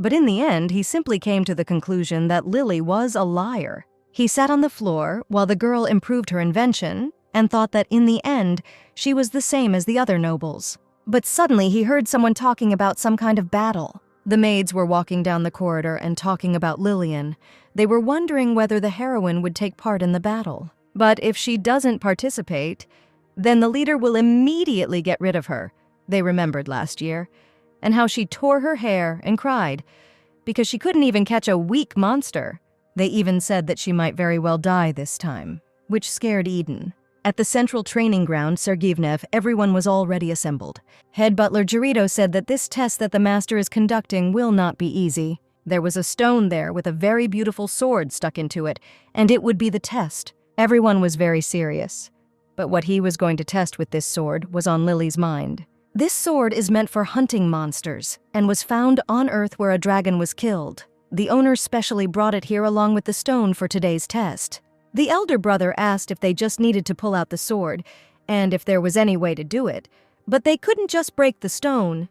But in the end, he simply came to the conclusion that Lily was a liar. He sat on the floor while the girl improved her invention and thought that in the end, she was the same as the other nobles. But suddenly he heard someone talking about some kind of battle. The maids were walking down the corridor and talking about Lillian. They were wondering whether the heroine would take part in the battle. But if she doesn't participate, then the leader will immediately get rid of her. They remembered last year, and how she tore her hair and cried because she couldn't even catch a weak monster. They even said that she might very well die this time, which scared Eden. At the central training ground, Sergeyevnev, everyone was already assembled. Head butler Jarito said that this test that the master is conducting will not be easy. There was a stone there with a very beautiful sword stuck into it, and it would be the test. Everyone was very serious. But what he was going to test with this sword was on Lily's mind. This sword is meant for hunting monsters and was found on Earth where a dragon was killed. The owner specially brought it here along with the stone for today's test. The elder brother asked if they just needed to pull out the sword and if there was any way to do it, but they couldn't just break the stone.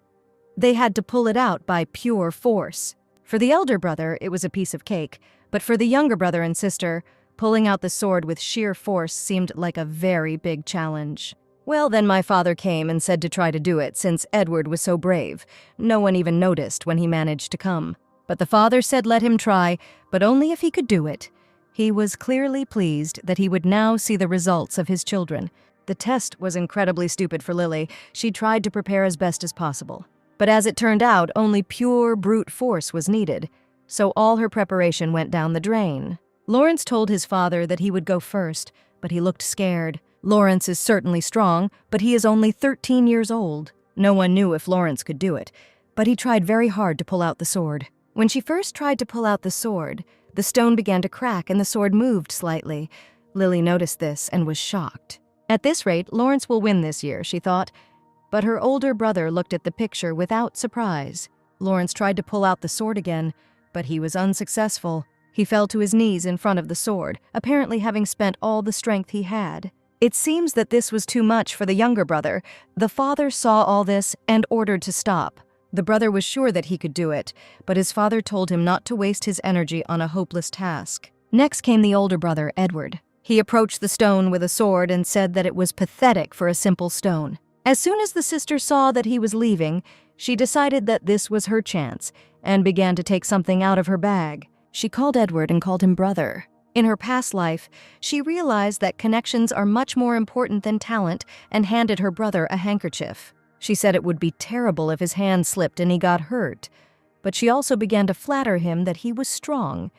They had to pull it out by pure force. For the elder brother, it was a piece of cake, but for the younger brother and sister, pulling out the sword with sheer force seemed like a very big challenge. Well, then my father came and said to try to do it since Edward was so brave. No one even noticed when he managed to come. But the father said let him try, but only if he could do it. He was clearly pleased that he would now see the results of his children. The test was incredibly stupid for Lily. She tried to prepare as best as possible. But as it turned out, only pure brute force was needed. So all her preparation went down the drain. Lawrence told his father that he would go first, but he looked scared. Lawrence is certainly strong, but he is only 13 years old. No one knew if Lawrence could do it, but he tried very hard to pull out the sword. When she first tried to pull out the sword, the stone began to crack and the sword moved slightly. Lily noticed this and was shocked. At this rate, Lawrence will win this year, she thought. But her older brother looked at the picture without surprise. Lawrence tried to pull out the sword again, but he was unsuccessful. He fell to his knees in front of the sword, apparently having spent all the strength he had. It seems that this was too much for the younger brother. The father saw all this and ordered to stop. The brother was sure that he could do it, but his father told him not to waste his energy on a hopeless task. Next came the older brother, Edward. He approached the stone with a sword and said that it was pathetic for a simple stone. As soon as the sister saw that he was leaving, she decided that this was her chance and began to take something out of her bag. She called Edward and called him brother. In her past life, she realized that connections are much more important than talent and handed her brother a handkerchief. She said it would be terrible if his hand slipped and he got hurt, but she also began to flatter him that he was strong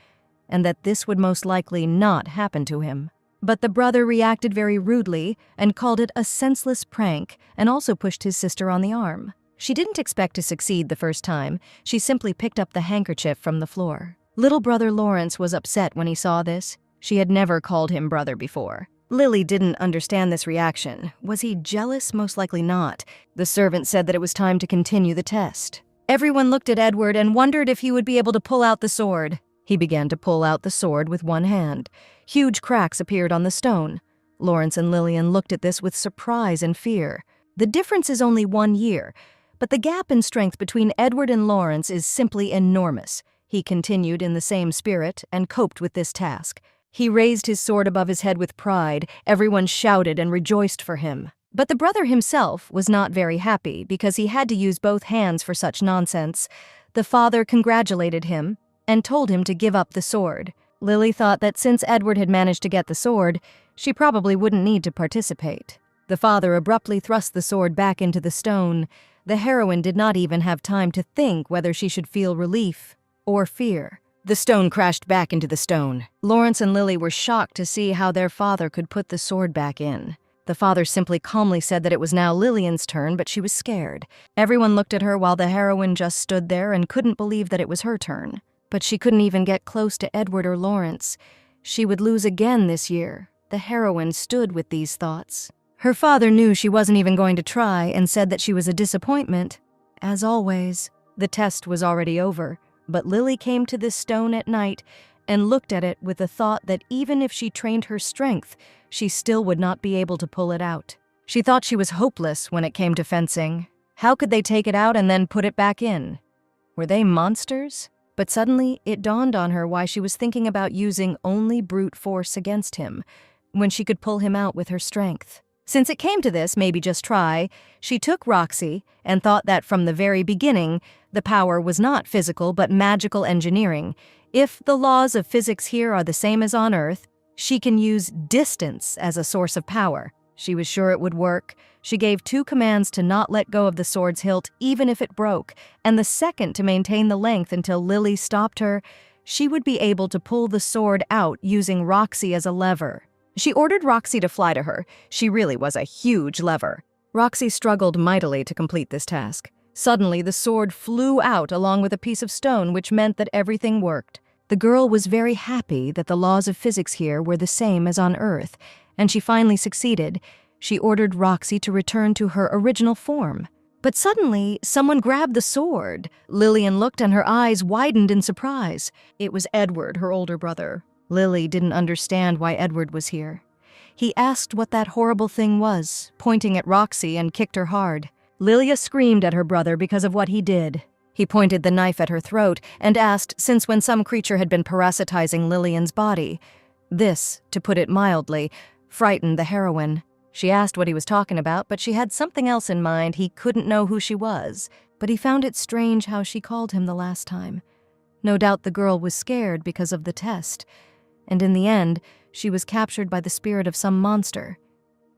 and that this would most likely not happen to him. But the brother reacted very rudely and called it a senseless prank and also pushed his sister on the arm. She didn't expect to succeed the first time. She simply picked up the handkerchief from the floor. Little brother Lawrence was upset when he saw this. She had never called him brother before. Lily didn't understand this reaction. Was he jealous? Most likely not. The servant said that it was time to continue the test. Everyone looked at Edward and wondered if he would be able to pull out the sword. He began to pull out the sword with one hand. Huge cracks appeared on the stone. Lawrence and Lillian looked at this with surprise and fear. The difference is only 1 year, but the gap in strength between Edward and Lawrence is simply enormous. He continued in the same spirit and coped with this task. He raised his sword above his head with pride. Everyone shouted and rejoiced for him. But the brother himself was not very happy because he had to use both hands for such nonsense. The father congratulated him and told him to give up the sword. Lily thought that since Edward had managed to get the sword, she probably wouldn't need to participate. The father abruptly thrust the sword back into the stone. The heroine did not even have time to think whether she should feel relief or fear. The stone crashed back into the stone. Lawrence and Lily were shocked to see how their father could put the sword back in. The father simply calmly said that it was now Lillian's turn, but she was scared. Everyone looked at her while the heroine just stood there and couldn't believe that it was her turn. But she couldn't even get close to Edward or Lawrence. She would lose again this year. The heroine stood with these thoughts. Her father knew she wasn't even going to try and said that she was a disappointment. As always, the test was already over. But Lily came to this stone at night and looked at it with the thought that even if she trained her strength, she still would not be able to pull it out. She thought she was hopeless when it came to fencing. How could they take it out and then put it back in? Were they monsters? But suddenly it dawned on her why she was thinking about using only brute force against him, when she could pull him out with her strength. Since it came to this, maybe just try, she took Roxy and thought that from the very beginning, the power was not physical but magical engineering. If the laws of physics here are the same as on Earth, she can use distance as a source of power. She was sure it would work. She gave 2 commands to not let go of the sword's hilt even if it broke, and the second to maintain the length until Lily stopped her. She would be able to pull the sword out using Roxy as a lever. She ordered Roxy to fly to her. She really was a huge lever. Roxy struggled mightily to complete this task. Suddenly, the sword flew out along with a piece of stone, which meant that everything worked. The girl was very happy that the laws of physics here were the same as on Earth, and she finally succeeded. She ordered Roxy to return to her original form. But suddenly, someone grabbed the sword. Lillian looked and her eyes widened in surprise. It was Edward, her older brother. Lily didn't understand why Edward was here. He asked what that horrible thing was, pointing at Roxy, and kicked her hard. Lilia screamed at her brother because of what he did. He pointed the knife at her throat and asked since when some creature had been parasitizing Lillian's body. This, to put it mildly, frightened the heroine. She asked what he was talking about, but she had something else in mind. He couldn't know who she was, but he found it strange how she called him the last time. No doubt the girl was scared because of the test. And in the end, she was captured by the spirit of some monster.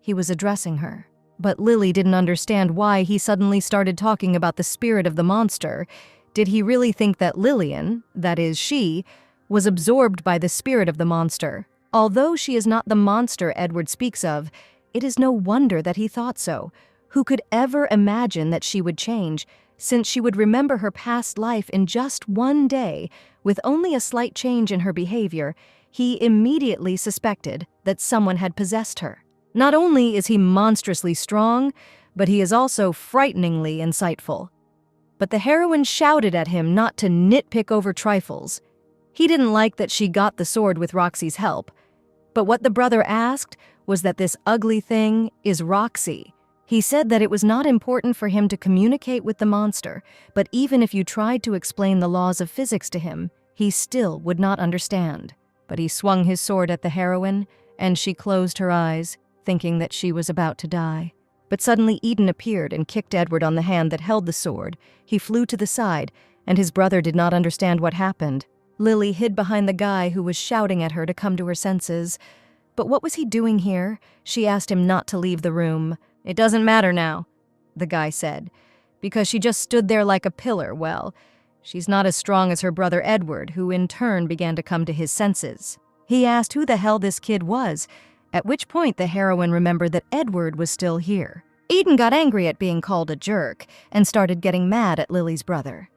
He was addressing her. But Lily didn't understand why he suddenly started talking about the spirit of the monster. Did he really think that Lillian, that is she, was absorbed by the spirit of the monster? Although she is not the monster Edward speaks of, it is no wonder that he thought so. Who could ever imagine that she would change, since she would remember her past life in just 1 day, with only a slight change in her behavior? He immediately suspected that someone had possessed her. Not only is he monstrously strong, but he is also frighteningly insightful. But the heroine shouted at him not to nitpick over trifles. He didn't like that she got the sword with Roxy's help. But what the brother asked was that this ugly thing is Roxy. He said that it was not important for him to communicate with the monster, but even if you tried to explain the laws of physics to him, he still would not understand. But he swung his sword at the heroine, and she closed her eyes, thinking that she was about to die. But suddenly Eden appeared and kicked Edward on the hand that held the sword. He flew to the side, and his brother did not understand what happened. Lily hid behind the guy who was shouting at her to come to her senses. But what was he doing here? She asked him not to leave the room. "It doesn't matter now," the guy said, "because she just stood there like a pillar. Well, she's not as strong as her brother Edward, who in turn began to come to his senses." He asked who the hell this kid was, at which point the heroine remembered that Edward was still here. Eden got angry at being called a jerk and started getting mad at Lily's brother.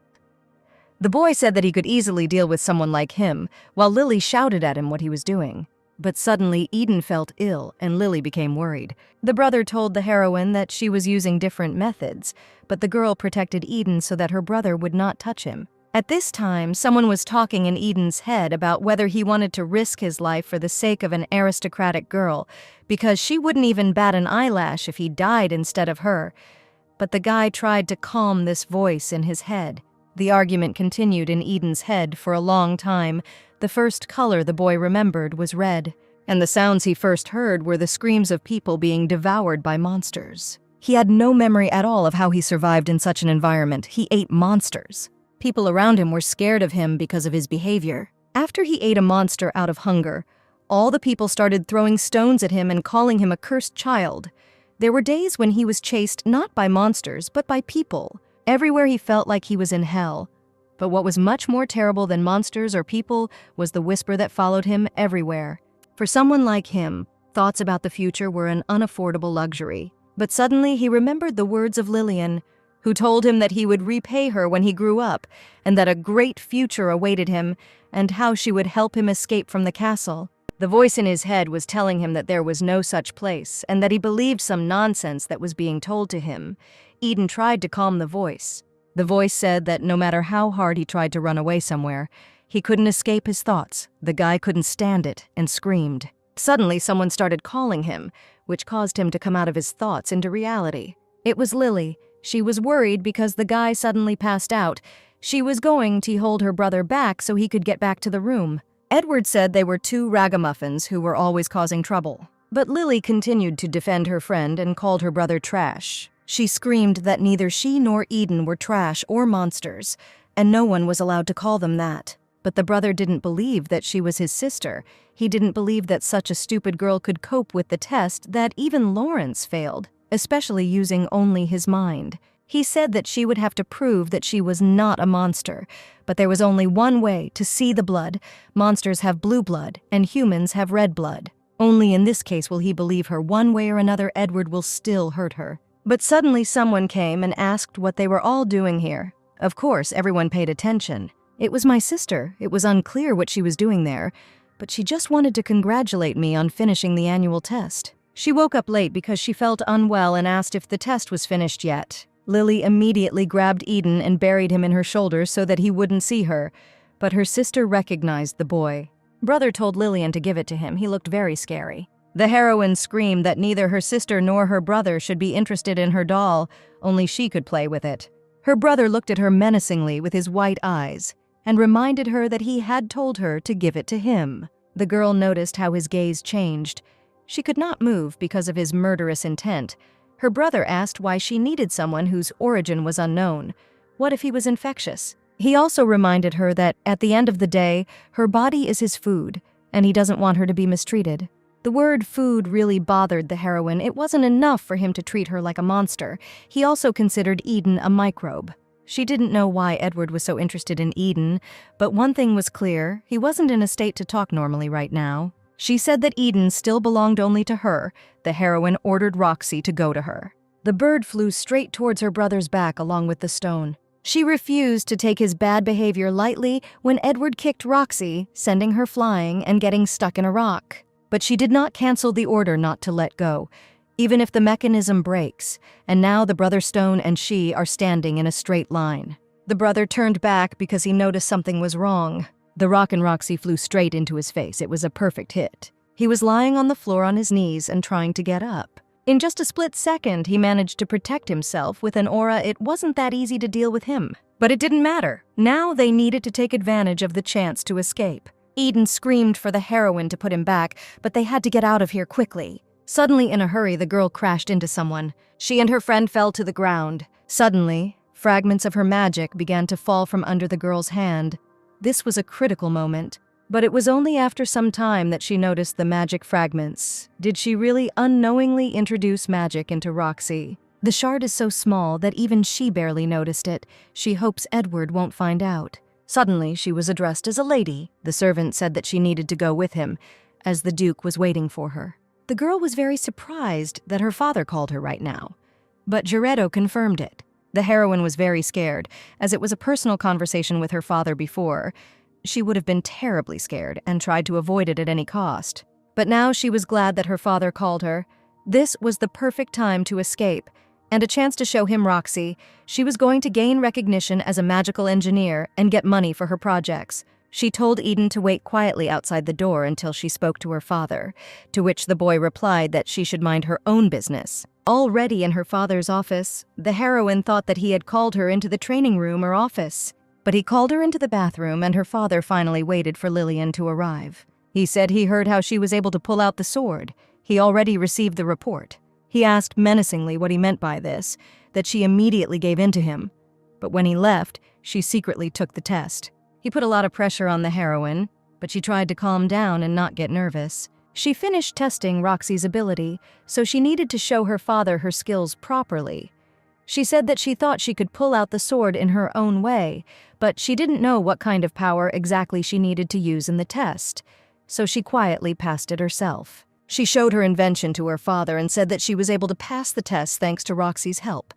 The boy said that he could easily deal with someone like him, while Lily shouted at him what he was doing. But suddenly Eden felt ill and Lily became worried. The brother told the heroine that she was using different methods, but the girl protected Eden so that her brother would not touch him. At this time, someone was talking in Eden's head about whether he wanted to risk his life for the sake of an aristocratic girl, because she wouldn't even bat an eyelash if he died instead of her. But the guy tried to calm this voice in his head. The argument continued in Eden's head for a long time. The first color the boy remembered was red, and the sounds he first heard were the screams of people being devoured by monsters. He had no memory at all of how he survived in such an environment. He ate monsters. People around him were scared of him because of his behavior. After he ate a monster out of hunger, all the people started throwing stones at him and calling him a cursed child. There were days when he was chased not by monsters, but by people. Everywhere he felt like he was in hell. But what was much more terrible than monsters or people was the whisper that followed him everywhere. For someone like him, thoughts about the future were an unaffordable luxury. But suddenly he remembered the words of Lillian, who told him that he would repay her when he grew up, and that a great future awaited him, and how she would help him escape from the castle. The voice in his head was telling him that there was no such place, and that he believed some nonsense that was being told to him. Eden tried to calm the voice. The voice said that no matter how hard he tried to run away somewhere, he couldn't escape his thoughts. The guy couldn't stand it and screamed. Suddenly, someone started calling him, which caused him to come out of his thoughts into reality. It was Lily. She was worried because the guy suddenly passed out. She was going to hold her brother back so he could get back to the room. Edward said they were two ragamuffins who were always causing trouble. But Lily continued to defend her friend and called her brother trash. She screamed that neither she nor Eden were trash or monsters, and no one was allowed to call them that. But the brother didn't believe that she was his sister. He didn't believe that such a stupid girl could cope with the test that even Lawrence failed, especially using only his mind. He said that she would have to prove that she was not a monster, but there was only one way to see the blood. Monsters have blue blood, and humans have red blood. Only in this case will he believe her. One way or another, Edward will still hurt her. But suddenly someone came and asked what they were all doing here. Of course, everyone paid attention. It was my sister. It was unclear what she was doing there, but she just wanted to congratulate me on finishing the annual test. She woke up late because she felt unwell and asked if the test was finished yet. Lily immediately grabbed Eden and buried him in her shoulders so that he wouldn't see her, but her sister recognized the boy. Brother told Lillian to give it to him. He looked very scary. The heroine screamed that neither her sister nor her brother should be interested in her doll, only she could play with it. Her brother looked at her menacingly with his white eyes and reminded her that he had told her to give it to him. The girl noticed how his gaze changed. She could not move because of his murderous intent. Her brother asked why she needed someone whose origin was unknown. What if he was infectious? He also reminded her that, at the end of the day, her body is his food, and he doesn't want her to be mistreated. The word food really bothered the heroine. It wasn't enough for him to treat her like a monster. He also considered Eden a microbe. She didn't know why Edward was so interested in Eden, but one thing was clear: he wasn't in a state to talk normally right now. She said that Eden still belonged only to her. The heroine ordered Roxy to go to her. The bird flew straight towards her brother's back along with the stone. She refused to take his bad behavior lightly when Edward kicked Roxy, sending her flying and getting stuck in a rock. But she did not cancel the order not to let go, even if the mechanism breaks, and now the brother Stone and she are standing in a straight line. The brother turned back because he noticed something was wrong. The rock and Roxy flew straight into his face. It was a perfect hit. He was lying on the floor on his knees and trying to get up. In just a split second, he managed to protect himself with an aura. It wasn't that easy to deal with him. But it didn't matter. Now they needed to take advantage of the chance to escape. Eden screamed for the heroine to put him back, but they had to get out of here quickly. Suddenly, in a hurry, the girl crashed into someone. She and her friend fell to the ground. Suddenly, fragments of her magic began to fall from under the girl's hand. This was a critical moment, but it was only after some time that she noticed the magic fragments. Did she really unknowingly introduce magic into Roxy? The shard is so small that even she barely noticed it. She hopes Edward won't find out. Suddenly, she was addressed as a lady. The servant said that she needed to go with him, as the Duke was waiting for her. The girl was very surprised that her father called her right now, but Giretto confirmed it. The heroine was very scared, as it was a personal conversation with her father before. She would have been terribly scared and tried to avoid it at any cost. But now she was glad that her father called her. This was the perfect time to escape, and a chance to show him Roxy. She was going to gain recognition as a magical engineer and get money for her projects. She told Eden to wait quietly outside the door until she spoke to her father, to which the boy replied that she should mind her own business. Already in her father's office, the heroine thought that he had called her into the training room or office. But he called her into the bathroom, and her father finally waited for Lillian to arrive. He said he heard how she was able to pull out the sword. He already received the report. He asked menacingly what he meant by this, that she immediately gave in to him. But when he left, she secretly took the test. He put a lot of pressure on the heroine, but she tried to calm down and not get nervous. She finished testing Roxy's ability, so she needed to show her father her skills properly. She said that she thought she could pull out the sword in her own way, but she didn't know what kind of power exactly she needed to use in the test, so she quietly passed it herself. She showed her invention to her father and said that she was able to pass the test thanks to Roxy's help.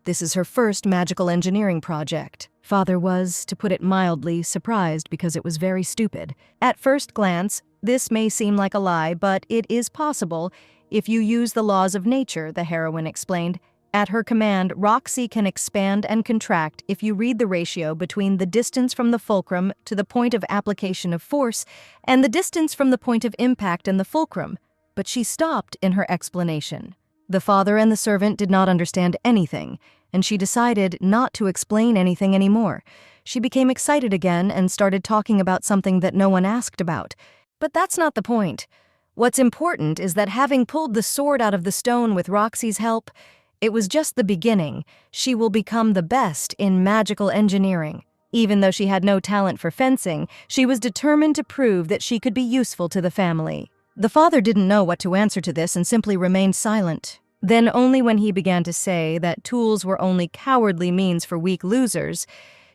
This is her first magical engineering project. Father was, to put it mildly, surprised because it was very stupid. At first glance, this may seem like a lie, but it is possible if you use the laws of nature, the heroine explained. At her command, Roxy can expand and contract if you read the ratio between the distance from the fulcrum to the point of application of force and the distance from the point of impact and the fulcrum. But she stopped in her explanation. The father and the servant did not understand anything, and she decided not to explain anything anymore. She became excited again and started talking about something that no one asked about. But that's not the point. What's important is that having pulled the sword out of the stone with Roxy's help, it was just the beginning. She will become the best in magical engineering. Even though she had no talent for fencing, she was determined to prove that she could be useful to the family. The father didn't know what to answer to this and simply remained silent. Then only when he began to say that tools were only cowardly means for weak losers,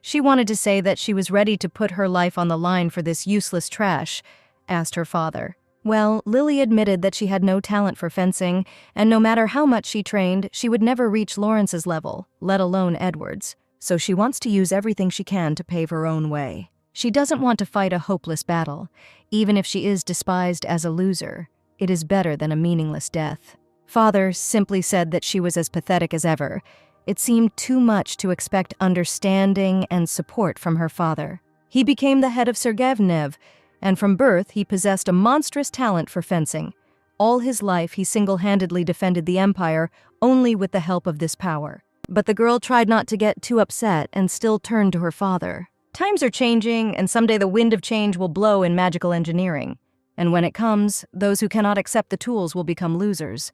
she wanted to say that she was ready to put her life on the line for this useless trash, asked her father. Well, Lily admitted that she had no talent for fencing, and no matter how much she trained, she would never reach Lawrence's level, let alone Edward's. So she wants to use everything she can to pave her own way. She doesn't want to fight a hopeless battle. Even if she is despised as a loser, it is better than a meaningless death. Father simply said that she was as pathetic as ever. It seemed too much to expect understanding and support from her father. He became the head of Sergevnev, and from birth he possessed a monstrous talent for fencing. All his life he single-handedly defended the empire only with the help of this power. But the girl tried not to get too upset and still turned to her father. Times are changing, and someday the wind of change will blow in magical engineering. And when it comes, those who cannot accept the tools will become losers.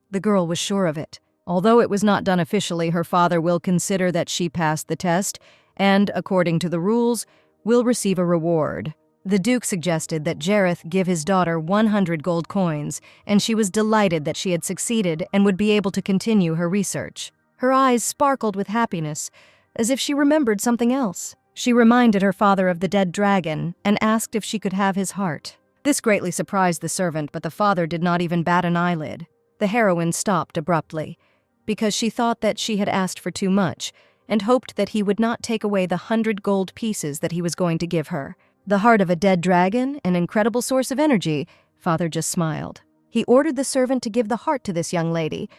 The girl was sure of it. Although it was not done officially, her father will consider that she passed the test and, according to the rules, will receive a reward. The Duke suggested that Jareth give his daughter 100 gold coins, and she was delighted that she had succeeded and would be able to continue her research. Her eyes sparkled with happiness, as if she remembered something else. She reminded her father of the dead dragon and asked if she could have his heart. This greatly surprised the servant, but the father did not even bat an eyelid. The heroine stopped abruptly, because she thought that she had asked for too much, and hoped that he would not take away the 100 gold pieces that he was going to give her. The heart of a dead dragon, an incredible source of energy, Father just smiled. He ordered the servant to give the heart to this young lady.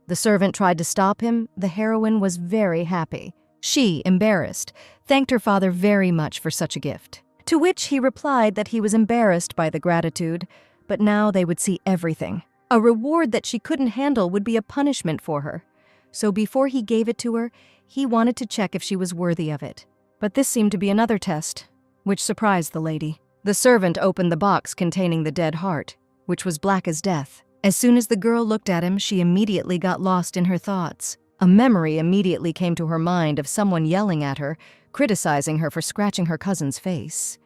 The servant tried to stop him. The heroine was very happy. She, embarrassed, thanked her father very much for such a gift. To which he replied that he was embarrassed by the gratitude, but now they would see everything. A reward that she couldn't handle would be a punishment for her. So before he gave it to her, he wanted to check if she was worthy of it. But this seemed to be another test, which surprised the lady. The servant opened the box containing the dead heart, which was black as death. As soon as the girl looked at him, she immediately got lost in her thoughts. A memory immediately came to her mind of someone yelling at her, criticizing her for scratching her cousin's face.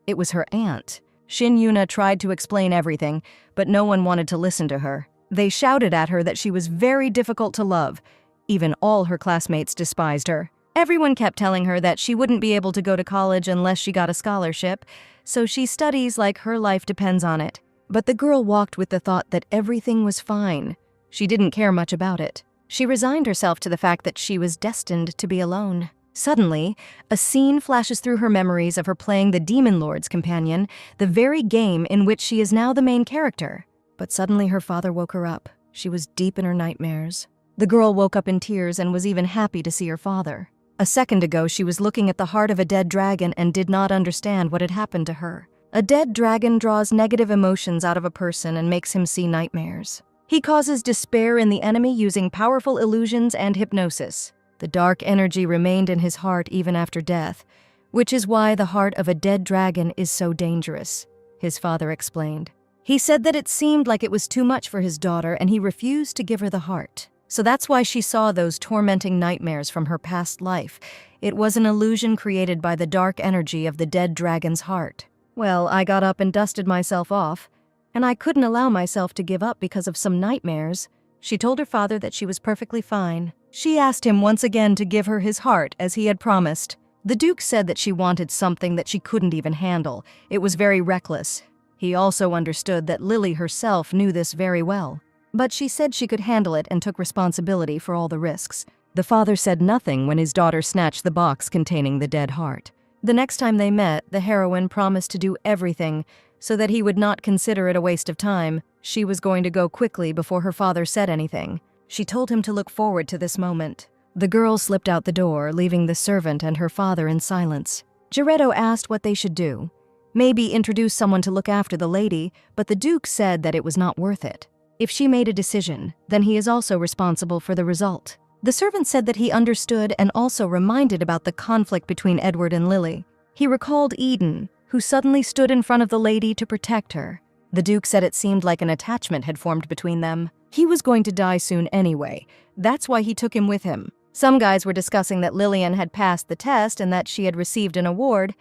It was her aunt. Shin Yuna tried to explain everything, but no one wanted to listen to her. They shouted at her that she was very difficult to love. Even all her classmates despised her. Everyone kept telling her that she wouldn't be able to go to college unless she got a scholarship, so she studies like her life depends on it. But the girl walked with the thought that everything was fine. She didn't care much about it. She resigned herself to the fact that she was destined to be alone. Suddenly, a scene flashes through her memories of her playing the Demon Lord's companion, the very game in which she is now the main character. But suddenly her father woke her up. She was deep in her nightmares. The girl woke up in tears and was even happy to see her father. A second ago, she was looking at the heart of a dead dragon and did not understand what had happened to her. A dead dragon draws negative emotions out of a person and makes him see nightmares. He causes despair in the enemy using powerful illusions and hypnosis. The dark energy remained in his heart even after death, which is why the heart of a dead dragon is so dangerous, his father explained. He said that it seemed like it was too much for his daughter and he refused to give her the heart. So that's why she saw those tormenting nightmares from her past life. It was an illusion created by the dark energy of the dead dragon's heart. Well, I got up and dusted myself off, and I couldn't allow myself to give up because of some nightmares. She told her father that she was perfectly fine. She asked him once again to give her his heart as he had promised. The Duke said that she wanted something that she couldn't even handle. It was very reckless. He also understood that Lily herself knew this very well. But she said she could handle it and took responsibility for all the risks. The father said nothing when his daughter snatched the box containing the dead heart. The next time they met, the heroine promised to do everything so that he would not consider it a waste of time. She was going to go quickly before her father said anything. She told him to look forward to this moment. The girl slipped out the door, leaving the servant and her father in silence. Giretto asked what they should do. Maybe introduce someone to look after the lady, but the Duke said that it was not worth it. If she made a decision, then he is also responsible for the result. The servant said that he understood and also reminded about the conflict between Edward and Lily. He recalled Eden, who suddenly stood in front of the lady to protect her. The Duke said it seemed like an attachment had formed between them. He was going to die soon anyway. That's why he took him with him. Some guys were discussing that Lillian had passed the test and that she had received an award,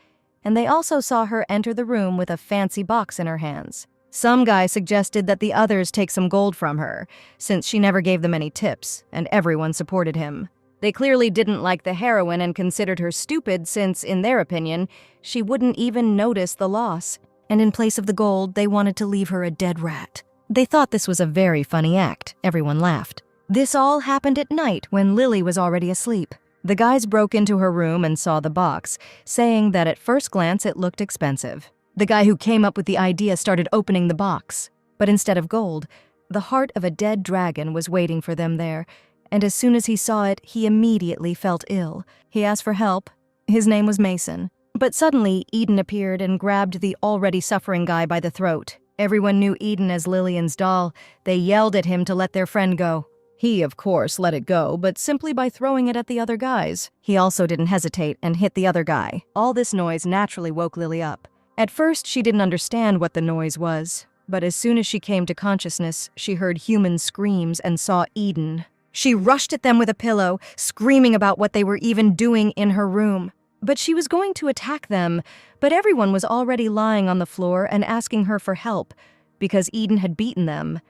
and they also saw her enter the room with a fancy box in her hands. Some guy suggested that the others take some gold from her, since she never gave them any tips, and everyone supported him. They clearly didn't like the heroine and considered her stupid since, in their opinion, she wouldn't even notice the loss. And in place of the gold, they wanted to leave her a dead rat. They thought this was a very funny act. Everyone laughed. This all happened at night when Lily was already asleep. The guys broke into her room and saw the box, saying that at first glance it looked expensive. The guy who came up with the idea started opening the box. But instead of gold, the heart of a dead dragon was waiting for them there, and as soon as he saw it, he immediately felt ill. He asked for help. His name was Mason. But suddenly, Eden appeared and grabbed the already suffering guy by the throat. Everyone knew Eden as Lillian's doll. They yelled at him to let their friend go. He, of course, let it go, but simply by throwing it at the other guys. He also didn't hesitate and hit the other guy. All this noise naturally woke Lily up. At first, she didn't understand what the noise was, but as soon as she came to consciousness, she heard human screams and saw Eden. She rushed at them with a pillow, screaming about what they were even doing in her room. But she was going to attack them, but everyone was already lying on the floor and asking her for help, because Eden had beaten them.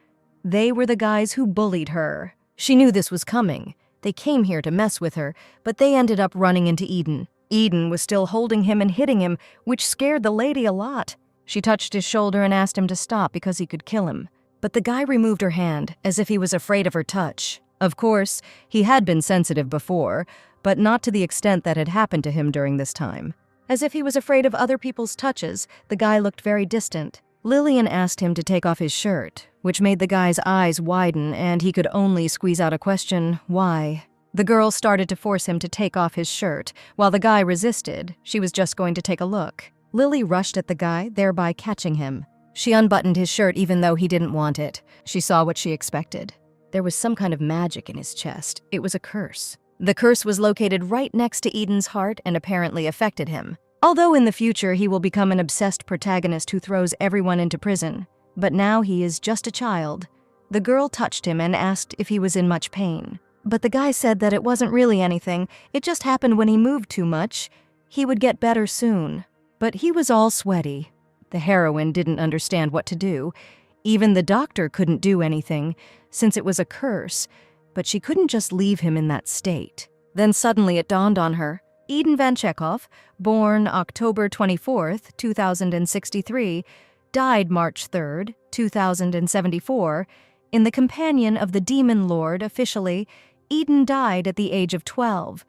They were the guys who bullied her. She knew this was coming. They came here to mess with her, but they ended up running into Eden. Eden was still holding him and hitting him, which scared the lady a lot. She touched his shoulder and asked him to stop because he could kill him. But the guy removed her hand, as if he was afraid of her touch. Of course, he had been sensitive before, but not to the extent that had happened to him during this time. As if he was afraid of other people's touches, the guy looked very distant. Lillian asked him to take off his shirt, which made the guy's eyes widen, and he could only squeeze out a question, why? The girl started to force him to take off his shirt. While the guy resisted, she was just going to take a look. Lily rushed at the guy, thereby catching him. She unbuttoned his shirt even though he didn't want it. She saw what she expected. There was some kind of magic in his chest. It was a curse. The curse was located right next to Eden's heart and apparently affected him. Although in the future he will become an obsessed protagonist who throws everyone into prison. But now he is just a child. The girl touched him and asked if he was in much pain. But the guy said that it wasn't really anything. It just happened when he moved too much. He would get better soon. But he was all sweaty. The heroine didn't understand what to do. Even the doctor couldn't do anything, since it was a curse. But she couldn't just leave him in that state. Then suddenly it dawned on her. Eden Van Chekhov, born October 24th, 2063, died March 3rd, 2074. In The Companion of the Demon Lord, officially, Eden died at the age of 12.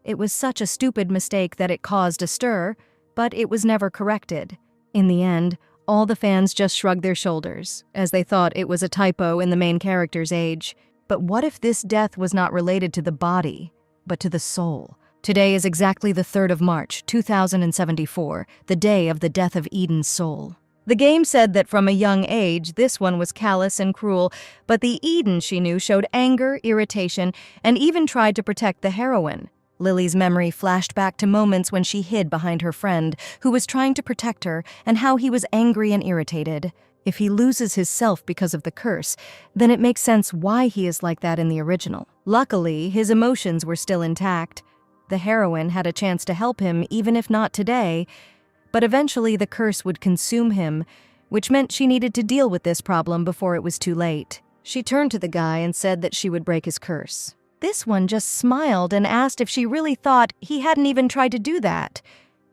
It was such a stupid mistake that it caused a stir, but it was never corrected. In the end, all the fans just shrugged their shoulders, as they thought it was a typo in the main character's age. But what if this death was not related to the body, but to the soul? Today is exactly the 3rd of March, 2074, the day of the death of Eden's soul. The game said that from a young age, this one was callous and cruel, but the Eden she knew showed anger, irritation, and even tried to protect the heroine. Lily's memory flashed back to moments when she hid behind her friend, who was trying to protect her, and how he was angry and irritated. If he loses his self because of the curse, then it makes sense why he is like that in the original. Luckily, his emotions were still intact. The heroine had a chance to help him, even if not today, but eventually the curse would consume him, which meant she needed to deal with this problem before it was too late. She turned to the guy and said that she would break his curse. This one just smiled and asked if she really thought he hadn't even tried to do that.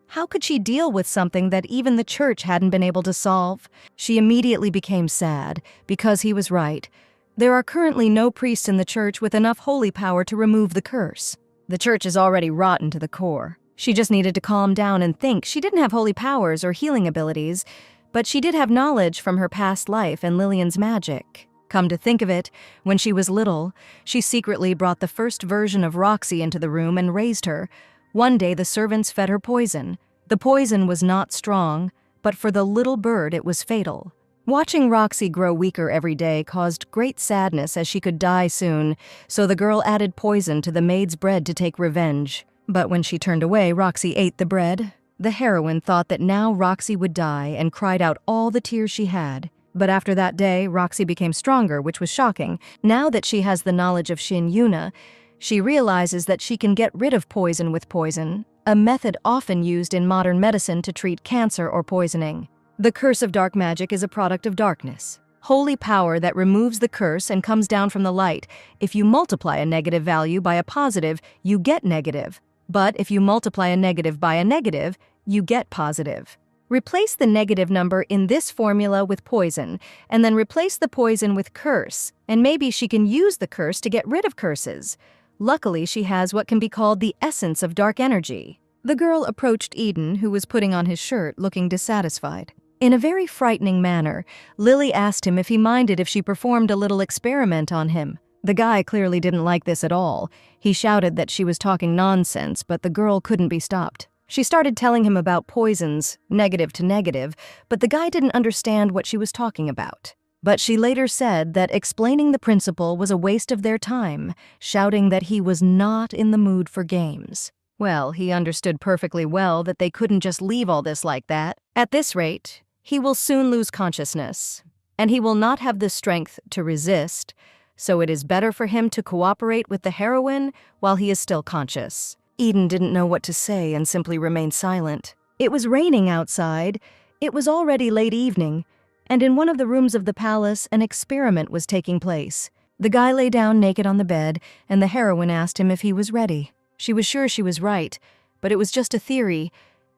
How could she deal with something that even the church hadn't been able to solve? She immediately became sad, because he was right. There are currently no priests in the church with enough holy power to remove the curse. The church is already rotten to the core. She just needed to calm down and think. She didn't have holy powers or healing abilities, but she did have knowledge from her past life and Lillian's magic. Come to think of it, when she was little, she secretly brought the first version of Roxy into the room and raised her. One day the servants fed her poison. The poison was not strong, but for the little bird it was fatal. Watching Roxy grow weaker every day caused great sadness as she could die soon, so the girl added poison to the maid's bread to take revenge. But when she turned away, Roxy ate the bread. The heroine thought that now Roxy would die and cried out all the tears she had. But after that day, Roxy became stronger, which was shocking. Now that she has the knowledge of Shin Yuna, she realizes that she can get rid of poison with poison, a method often used in modern medicine to treat cancer or poisoning. The curse of dark magic is a product of darkness. Holy power that removes the curse and comes down from the light. If you multiply a negative value by a positive, you get negative. But if you multiply a negative by a negative, you get positive. Replace the negative number in this formula with poison, and then replace the poison with curse, and maybe she can use the curse to get rid of curses. Luckily, she has what can be called the essence of dark energy. The girl approached Eden, who was putting on his shirt, looking dissatisfied. In a very frightening manner, Lily asked him if he minded if she performed a little experiment on him. The guy clearly didn't like this at all. He shouted that she was talking nonsense, but the girl couldn't be stopped. She started telling him about poisons, negative to negative, but the guy didn't understand what she was talking about. But she later said that explaining the principle was a waste of their time, shouting that he was not in the mood for games. Well, he understood perfectly well that they couldn't just leave all this like that. At this rate, he will soon lose consciousness, and he will not have the strength to resist, so it is better for him to cooperate with the heroine while he is still conscious. Eden didn't know what to say and simply remained silent. It was raining outside. It was already late evening, and in one of the rooms of the palace, an experiment was taking place. The guy lay down naked on the bed, and the heroine asked him if he was ready. She was sure she was right, but it was just a theory.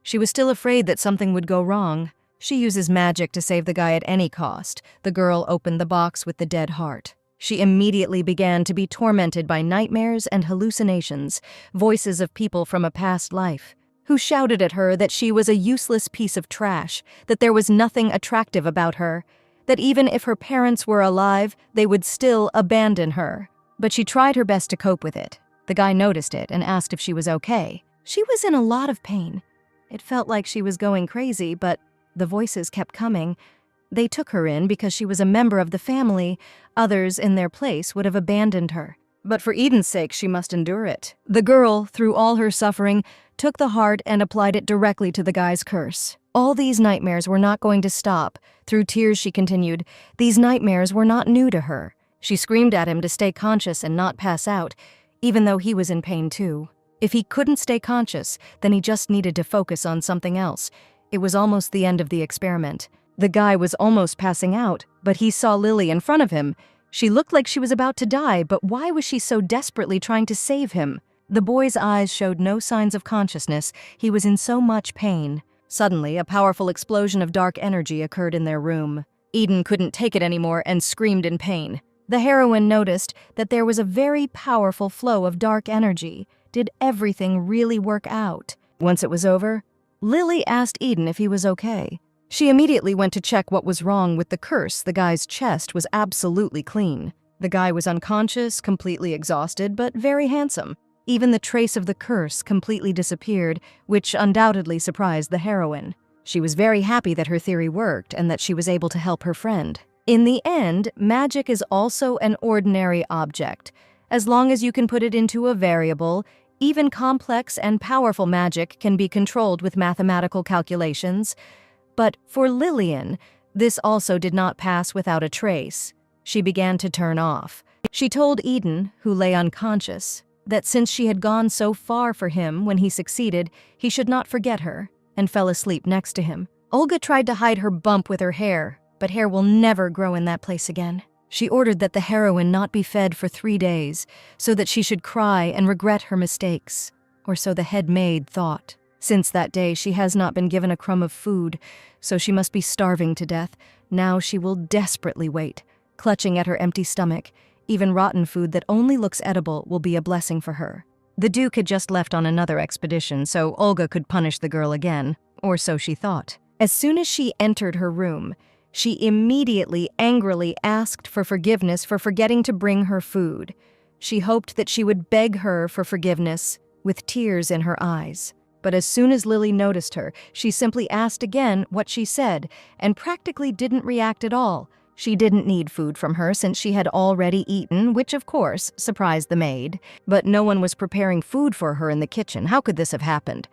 She was still afraid that something would go wrong. She uses magic to save the guy at any cost. The girl opened the box with the dead heart. She immediately began to be tormented by nightmares and hallucinations, voices of people from a past life, who shouted at her that she was a useless piece of trash, that there was nothing attractive about her, that even if her parents were alive, they would still abandon her. But she tried her best to cope with it. The guy noticed it and asked if she was okay. She was in a lot of pain. It felt like she was going crazy, but the voices kept coming. They took her in because she was a member of the family. Others in their place would have abandoned her. But for Eden's sake, she must endure it. The girl, through all her suffering, took the heart and applied it directly to the guy's curse. All these nightmares were not going to stop. Through tears, she continued. These nightmares were not new to her. She screamed at him to stay conscious and not pass out, even though he was in pain too. If he couldn't stay conscious, then he just needed to focus on something else. It was almost the end of the experiment. The guy was almost passing out, but he saw Lily in front of him. She looked like she was about to die, but why was she so desperately trying to save him? The boy's eyes showed no signs of consciousness. He was in so much pain. Suddenly, a powerful explosion of dark energy occurred in their room. Eden couldn't take it anymore and screamed in pain. The heroine noticed that there was a very powerful flow of dark energy, Did everything really work out? Once it was over, Lily asked Eden if he was okay. She immediately went to check what was wrong with the curse. The guy's chest was absolutely clean. The guy was unconscious, completely exhausted, but very handsome. Even the trace of the curse completely disappeared, which undoubtedly surprised the heroine. She was very happy that her theory worked and that she was able to help her friend. In the end, magic is also an ordinary object. As long as you can put it into a variable, even complex and powerful magic can be controlled with mathematical calculations. But for Lillian, this also did not pass without a trace. She began to turn off. She told Eden, who lay unconscious, that since she had gone so far for him when he succeeded, he should not forget her, and fell asleep next to him. Olga tried to hide her bump with her hair, but hair will never grow in that place again. She ordered that the heroine not be fed for 3 days, so that she should cry and regret her mistakes, or so the head maid thought. Since that day, she has not been given a crumb of food, so she must be starving to death. Now she will desperately wait, clutching at her empty stomach. Even rotten food that only looks edible will be a blessing for her. The Duke had just left on another expedition, so Olga could punish the girl again, or so she thought. As soon as she entered her room, she immediately angrily asked for forgiveness for forgetting to bring her food. She hoped that she would beg her for forgiveness, with tears in her eyes. But as soon as Lily noticed her, she simply asked again what she said, and practically didn't react at all. She didn't need food from her since she had already eaten, which of course surprised the maid. But no one was preparing food for her in the kitchen. How could this have happened?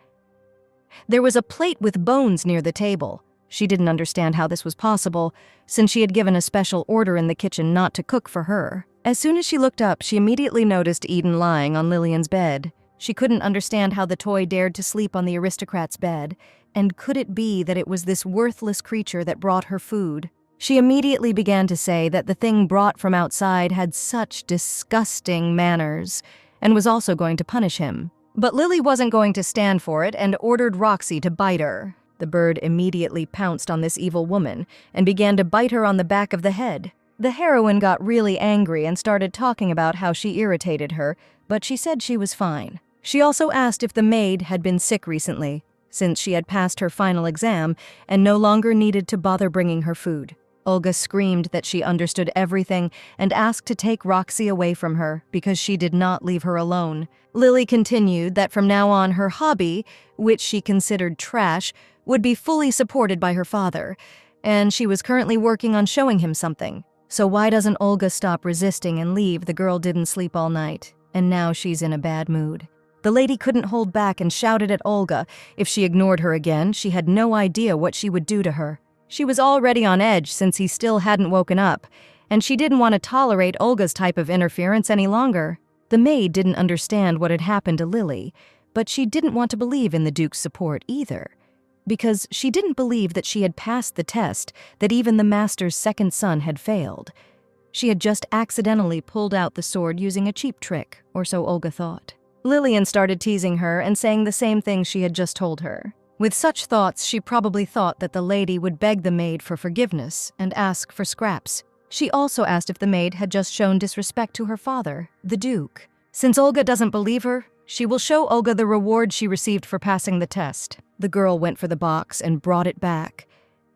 There was a plate with bones near the table. She didn't understand how this was possible, since she had given a special order in the kitchen not to cook for her. As soon as she looked up, she immediately noticed Eden lying on Lillian's bed. She couldn't understand how the toy dared to sleep on the aristocrat's bed, and could it be that it was this worthless creature that brought her food? She immediately began to say that the thing brought from outside had such disgusting manners, and was also going to punish him. But Lily wasn't going to stand for it and ordered Roxy to bite her. The bird immediately pounced on this evil woman and began to bite her on the back of the head. The heroine got really angry and started talking about how she irritated her, but she said she was fine. She also asked if the maid had been sick recently, since she had passed her final exam and no longer needed to bother bringing her food. Olga screamed that she understood everything and asked to take Roxy away from her because she did not leave her alone. Lily continued that from now on her hobby, which she considered trash, would be fully supported by her father, and she was currently working on showing him something. So why doesn't Olga stop resisting and leave? The girl didn't sleep all night, and now she's in a bad mood. The lady couldn't hold back and shouted at Olga. If she ignored her again, she had no idea what she would do to her. She was already on edge since he still hadn't woken up, and she didn't want to tolerate Olga's type of interference any longer. The maid didn't understand what had happened to Lily, but she didn't want to believe in the Duke's support either, because she didn't believe that she had passed the test, that even the master's second son had failed. She had just accidentally pulled out the sword using a cheap trick, or so Olga thought. Lillian started teasing her and saying the same thing she had just told her. With such thoughts, she probably thought that the lady would beg the maid for forgiveness and ask for scraps. She also asked if the maid had just shown disrespect to her father, the Duke. Since Olga doesn't believe her, she will show Olga the reward she received for passing the test. The girl went for the box and brought it back.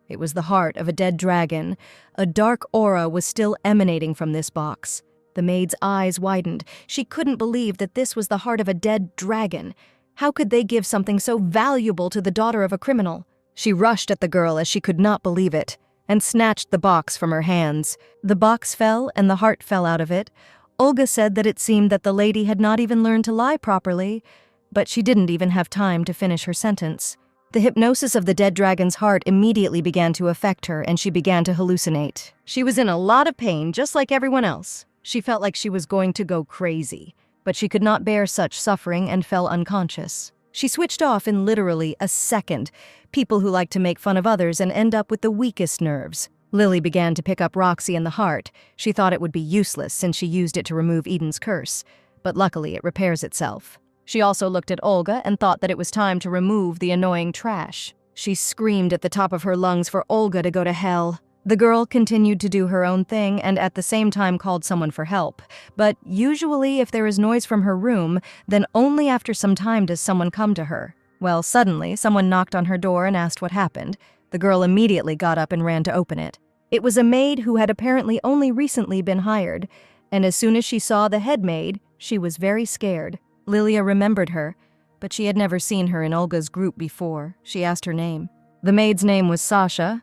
It was the heart of a dead dragon. A dark aura was still emanating from this box. The maid's eyes widened. She couldn't believe that this was the heart of a dead dragon. How could they give something so valuable to the daughter of a criminal? She rushed at the girl as she could not believe it, and snatched the box from her hands. The box fell, and the heart fell out of it. Olga said that it seemed that the lady had not even learned to lie properly, but she didn't even have time to finish her sentence. The hypnosis of the dead dragon's heart immediately began to affect her, and she began to hallucinate. She was in a lot of pain, just like everyone else. She felt like she was going to go crazy, but she could not bear such suffering and fell unconscious. She switched off in literally a second. People who like to make fun of others and end up with the weakest nerves. Lily began to pick up Roxy in the heart. She thought it would be useless since she used it to remove Eden's curse, but luckily it repairs itself. She also looked at Olga and thought that it was time to remove the annoying trash. She screamed at the top of her lungs for Olga to go to hell. The girl continued to do her own thing and at the same time called someone for help. But usually if there is noise from her room, then only after some time does someone come to her. Well, suddenly, someone knocked on her door and asked what happened. The girl immediately got up and ran to open it. It was a maid who had apparently only recently been hired, and as soon as she saw the head maid, she was very scared. Lilia remembered her, but she had never seen her in Olga's group before. She asked her name. The maid's name was Sasha.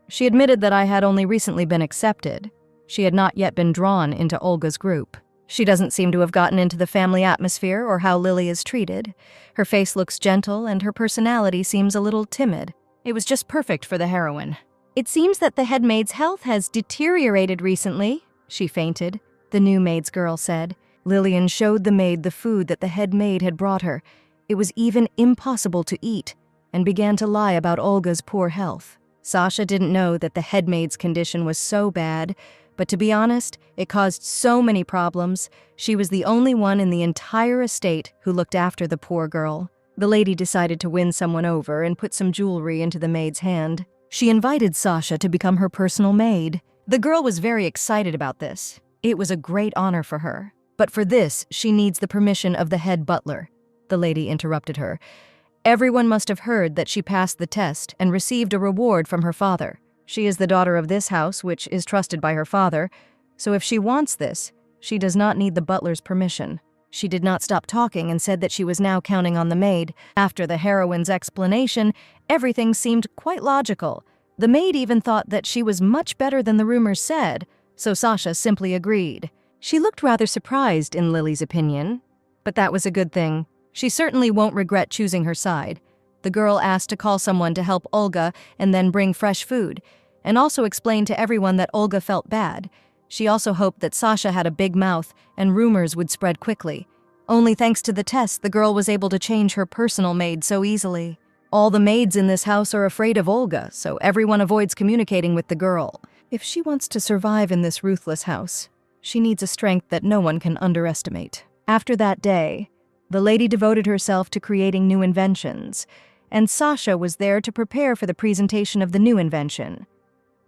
She admitted that I had only recently been accepted. She had not yet been drawn into Olga's group. She doesn't seem to have gotten into the family atmosphere or how Lily is treated. Her face looks gentle and her personality seems a little timid. It was just perfect for the heroine. It seems that the head maid's health has deteriorated recently. She fainted, the new maid's girl said. Lillian showed the maid the food that the head maid had brought her. It was even impossible to eat, and began to lie about Olga's poor health. Sasha didn't know that the head maid's condition was so bad, but to be honest, it caused so many problems. She was the only one in the entire estate who looked after the poor girl. The lady decided to win someone over and put some jewelry into the maid's hand. She invited Sasha to become her personal maid. The girl was very excited about this. It was a great honor for her. But for this, she needs the permission of the head butler. The lady interrupted her. Everyone must have heard that she passed the test and received a reward from her father. She is the daughter of this house, which is trusted by her father, so if she wants this, she does not need the butler's permission. She did not stop talking and said that she was now counting on the maid. After the heroine's explanation, everything seemed quite logical. The maid even thought that she was much better than the rumors said, so Sasha simply agreed. She looked rather surprised in Lily's opinion, but that was a good thing. She certainly won't regret choosing her side. The girl asked to call someone to help Olga and then bring fresh food, and also explained to everyone that Olga felt bad. She also hoped that Sasha had a big mouth and rumors would spread quickly. Only thanks to the test, the girl was able to change her personal maid so easily. All the maids in this house are afraid of Olga, so everyone avoids communicating with the girl. If she wants to survive in this ruthless house, she needs a strength that no one can underestimate. After that day, the lady devoted herself to creating new inventions, and Sasha was there to prepare for the presentation of the new invention.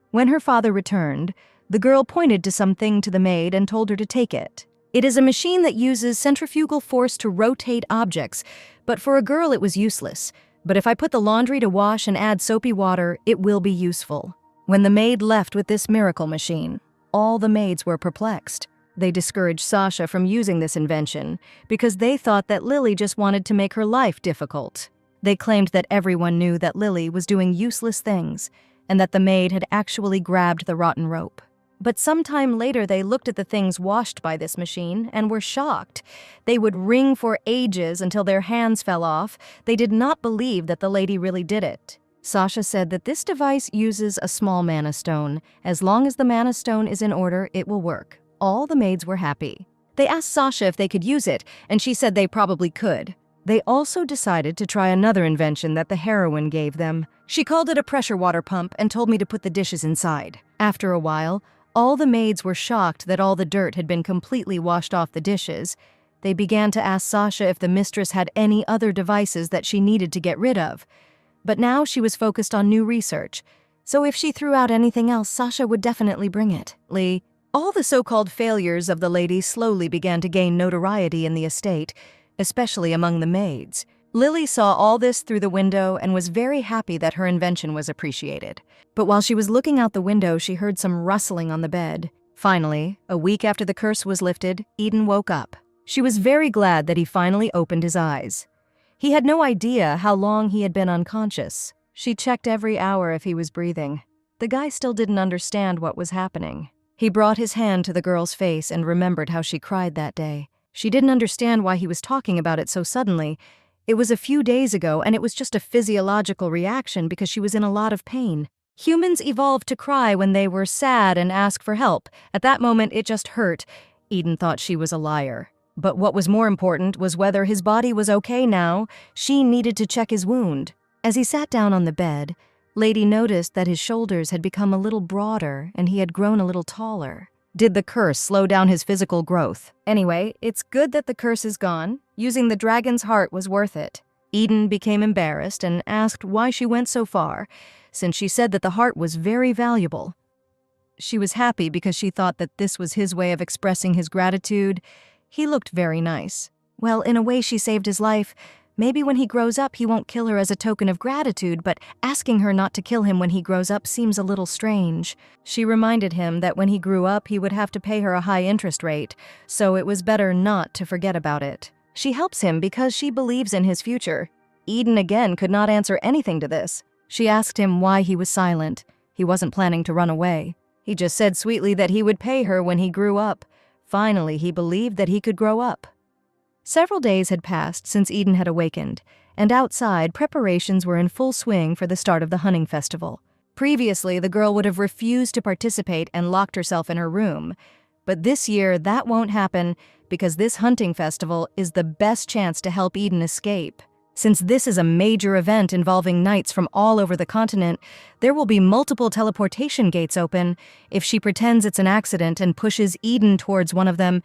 When her father returned, the girl pointed to something to the maid and told her to take it. It is a machine that uses centrifugal force to rotate objects, but for a girl it was useless. But if I put the laundry to wash and add soapy water, it will be useful. When the maid left with this miracle machine, all the maids were perplexed. They discouraged Sasha from using this invention because they thought that Lily just wanted to make her life difficult. They claimed that everyone knew that Lily was doing useless things and that the maid had actually grabbed the rotten rope. But sometime later they looked at the things washed by this machine and were shocked. They would wring for ages until their hands fell off. They did not believe that the lady really did it. Sasha said that this device uses a small mana stone. As long as the mana stone is in order, it will work. All the maids were happy. They asked Sasha if they could use it, and she said they probably could. They also decided to try another invention that the heroine gave them. She called it a pressure water pump and told me to put the dishes inside. After a while, all the maids were shocked that all the dirt had been completely washed off the dishes. They began to ask Sasha if the mistress had any other devices that she needed to get rid of. But now she was focused on new research, so if she threw out anything else, Sasha would definitely bring it. All the so-called failures of the lady slowly began to gain notoriety in the estate, especially among the maids. Lily saw all this through the window and was very happy that her invention was appreciated. But while she was looking out the window, she heard some rustling on the bed. Finally, a week after the curse was lifted, Eden woke up. She was very glad that he finally opened his eyes. He had no idea how long he had been unconscious. She checked every hour if he was breathing. The guy still didn't understand what was happening. He brought his hand to the girl's face and remembered how she cried that day. She didn't understand why he was talking about it so suddenly. It was a few days ago, and it was just a physiological reaction because she was in a lot of pain. Humans evolved to cry when they were sad and ask for help. At that moment, it just hurt. Eden thought she was a liar. But what was more important was whether his body was okay now. She needed to check his wound. As he sat down on the bed, Lady noticed that his shoulders had become a little broader and he had grown a little taller. Did the curse slow down his physical growth? Anyway, it's good that the curse is gone. Using the dragon's heart was worth it. Eden became embarrassed and asked why she went so far, since she said that the heart was very valuable. She was happy because she thought that this was his way of expressing his gratitude. He looked very nice. Well, in a way she saved his life. Maybe when he grows up he won't kill her as a token of gratitude, but asking her not to kill him when he grows up seems a little strange. She reminded him that when he grew up he would have to pay her a high interest rate, so it was better not to forget about it. She helps him because she believes in his future. Eden again could not answer anything to this. She asked him why he was silent. He wasn't planning to run away. He just said sweetly that he would pay her when he grew up. Finally, he believed that he could grow up. Several days had passed since Eden had awakened, and outside preparations were in full swing for the start of the hunting festival. Previously, the girl would have refused to participate and locked herself in her room. But this year, that won't happen because this hunting festival is the best chance to help Eden escape. Since this is a major event involving knights from all over the continent, there will be multiple teleportation gates open. If she pretends it's an accident and pushes Eden towards one of them,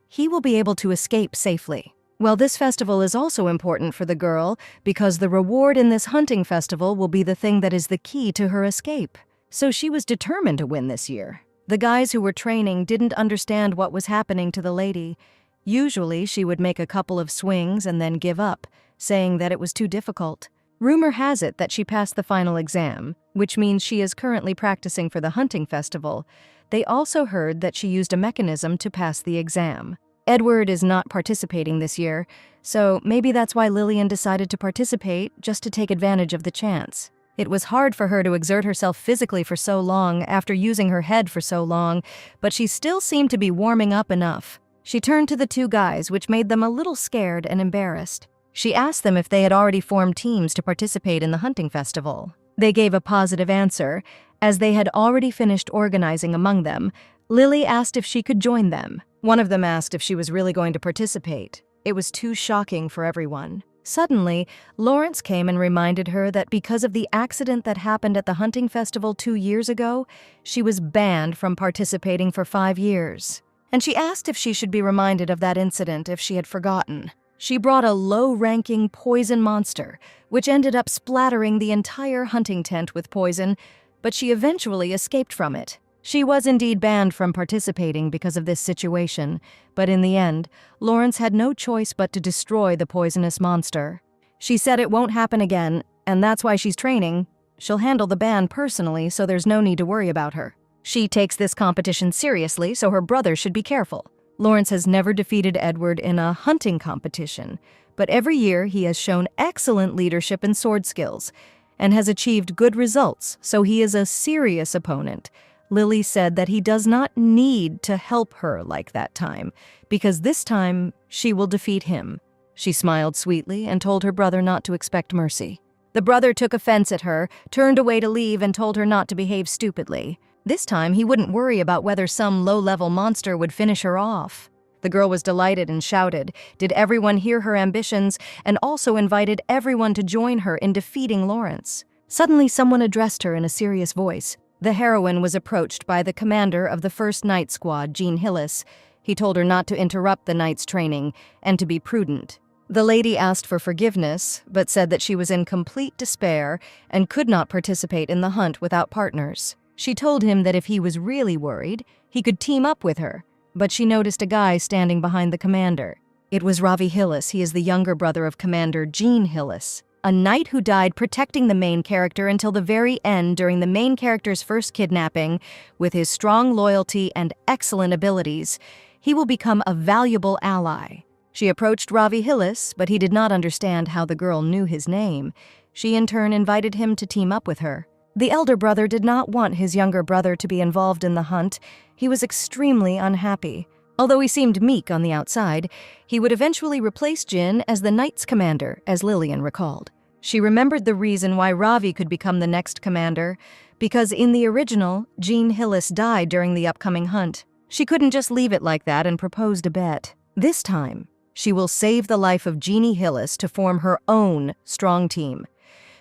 he will be able to escape safely. Well, this festival is also important for the girl because the reward in this hunting festival will be the thing that is the key to her escape. So she was determined to win this year. The guys who were training didn't understand what was happening to the lady. Usually, she would make a couple of swings and then give up, saying that it was too difficult. Rumor has it that she passed the final exam, which means she is currently practicing for the hunting festival. They also heard that she used a mechanism to pass the exam. Edward is not participating this year, so maybe that's why Lillian decided to participate, just to take advantage of the chance. It was hard for her to exert herself physically for so long after using her head for so long, but she still seemed to be warming up enough. She turned to the two guys, which made them a little scared and embarrassed. She asked them if they had already formed teams to participate in the hunting festival. They gave a positive answer, as they had already finished organizing among them. Lily asked if she could join them. One of them asked if she was really going to participate. It was too shocking for everyone. Suddenly, Lawrence came and reminded her that because of the accident that happened at the hunting festival 2 years ago, she was banned from participating for 5 years. And she asked if she should be reminded of that incident if she had forgotten. She brought a low-ranking poison monster, which ended up splattering the entire hunting tent with poison, but she eventually escaped from it. She was indeed banned from participating because of this situation, but in the end, Lawrence had no choice but to destroy the poisonous monster. She said it won't happen again, and that's why she's training. She'll handle the ban personally, so there's no need to worry about her. She takes this competition seriously, so her brother should be careful. Lawrence has never defeated Edward in a hunting competition, but every year he has shown excellent leadership and sword skills, and has achieved good results, so he is a serious opponent. Lily said that he does not need to help her like that time, because this time she will defeat him. She smiled sweetly and told her brother not to expect mercy. The brother took offense at her, turned away to leave, and told her not to behave stupidly. This time he wouldn't worry about whether some low-level monster would finish her off. The girl was delighted and shouted, did everyone hear her ambitions, and also invited everyone to join her in defeating Lawrence. Suddenly someone addressed her in a serious voice. The heroine was approached by the commander of the 1st Night Squad, Jean Hillis. He told her not to interrupt the knight's training and to be prudent. The lady asked for forgiveness, but said that she was in complete despair and could not participate in the hunt without partners. She told him that if he was really worried, he could team up with her, but she noticed a guy standing behind the commander. It was Ravi Hillis. He is the younger brother of Commander Jean Hillis, a knight who died protecting the main character until the very end during the main character's first kidnapping. With his strong loyalty and excellent abilities, he will become a valuable ally. She approached Ravi Hillis, but he did not understand how the girl knew his name. She in turn invited him to team up with her. The elder brother did not want his younger brother to be involved in the hunt. He was extremely unhappy. Although he seemed meek on the outside, he would eventually replace Jin as the knight's commander, as Lillian recalled. She remembered the reason why Ravi could become the next commander, because in the original, Jean Hillis died during the upcoming hunt. She couldn't just leave it like that and proposed a bet. This time, she will save the life of Jeannie Hillis to form her own strong team.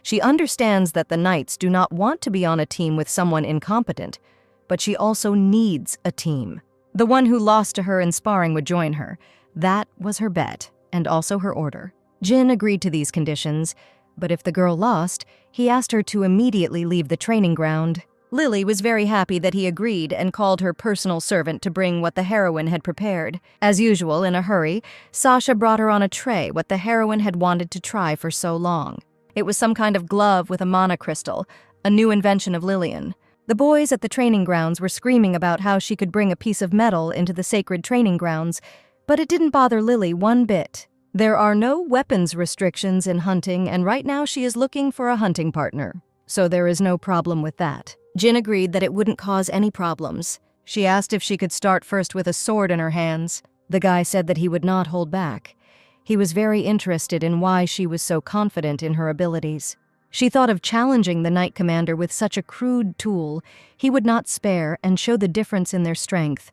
She understands that the knights do not want to be on a team with someone incompetent, but she also needs a team. The one who lost to her in sparring would join her. That was her bet, and also her order. Jin agreed to these conditions, but if the girl lost, he asked her to immediately leave the training ground. Lily was very happy that he agreed and called her personal servant to bring what the heroine had prepared. As usual, in a hurry, Sasha brought her on a tray what the heroine had wanted to try for so long. It was some kind of glove with a mana crystal, a new invention of Lillian. The boys at the training grounds were screaming about how she could bring a piece of metal into the sacred training grounds, but it didn't bother Lily one bit. There are no weapons restrictions in hunting, and right now she is looking for a hunting partner, so there is no problem with that. Jin agreed that it wouldn't cause any problems. She asked if she could start first with a sword in her hands. The guy said that he would not hold back. He was very interested in why she was so confident in her abilities. She thought of challenging the Knight Commander with such a crude tool he would not spare and show the difference in their strength.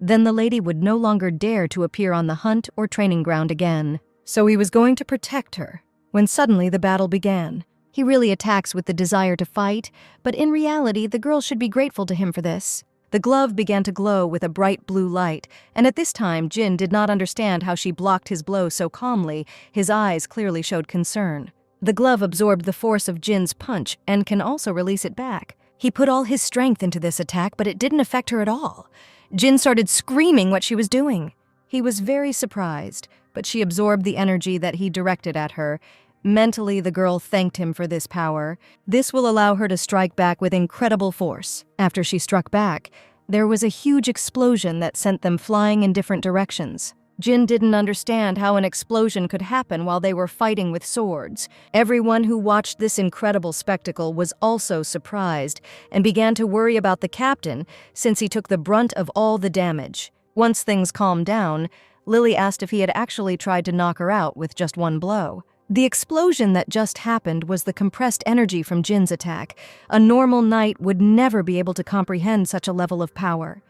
Then the lady would no longer dare to appear on the hunt or training ground again. So he was going to protect her, when suddenly the battle began. He really attacks with the desire to fight, but in reality the girl should be grateful to him for this. The glove began to glow with a bright blue light, and at this time Jin did not understand how she blocked his blow so calmly. His eyes clearly showed concern. The glove absorbed the force of Jin's punch and can also release it back. He put all his strength into this attack, but it didn't affect her at all. Jin started screaming what she was doing. He was very surprised, but she absorbed the energy that he directed at her. Mentally, the girl thanked him for this power. This will allow her to strike back with incredible force. After she struck back, there was a huge explosion that sent them flying in different directions. Jin didn't understand how an explosion could happen while they were fighting with swords. Everyone who watched this incredible spectacle was also surprised and began to worry about the captain since he took the brunt of all the damage. Once things calmed down, Lily asked if he had actually tried to knock her out with just one blow. The explosion that just happened was the compressed energy from Jin's attack. A normal knight would never be able to comprehend such a level of power.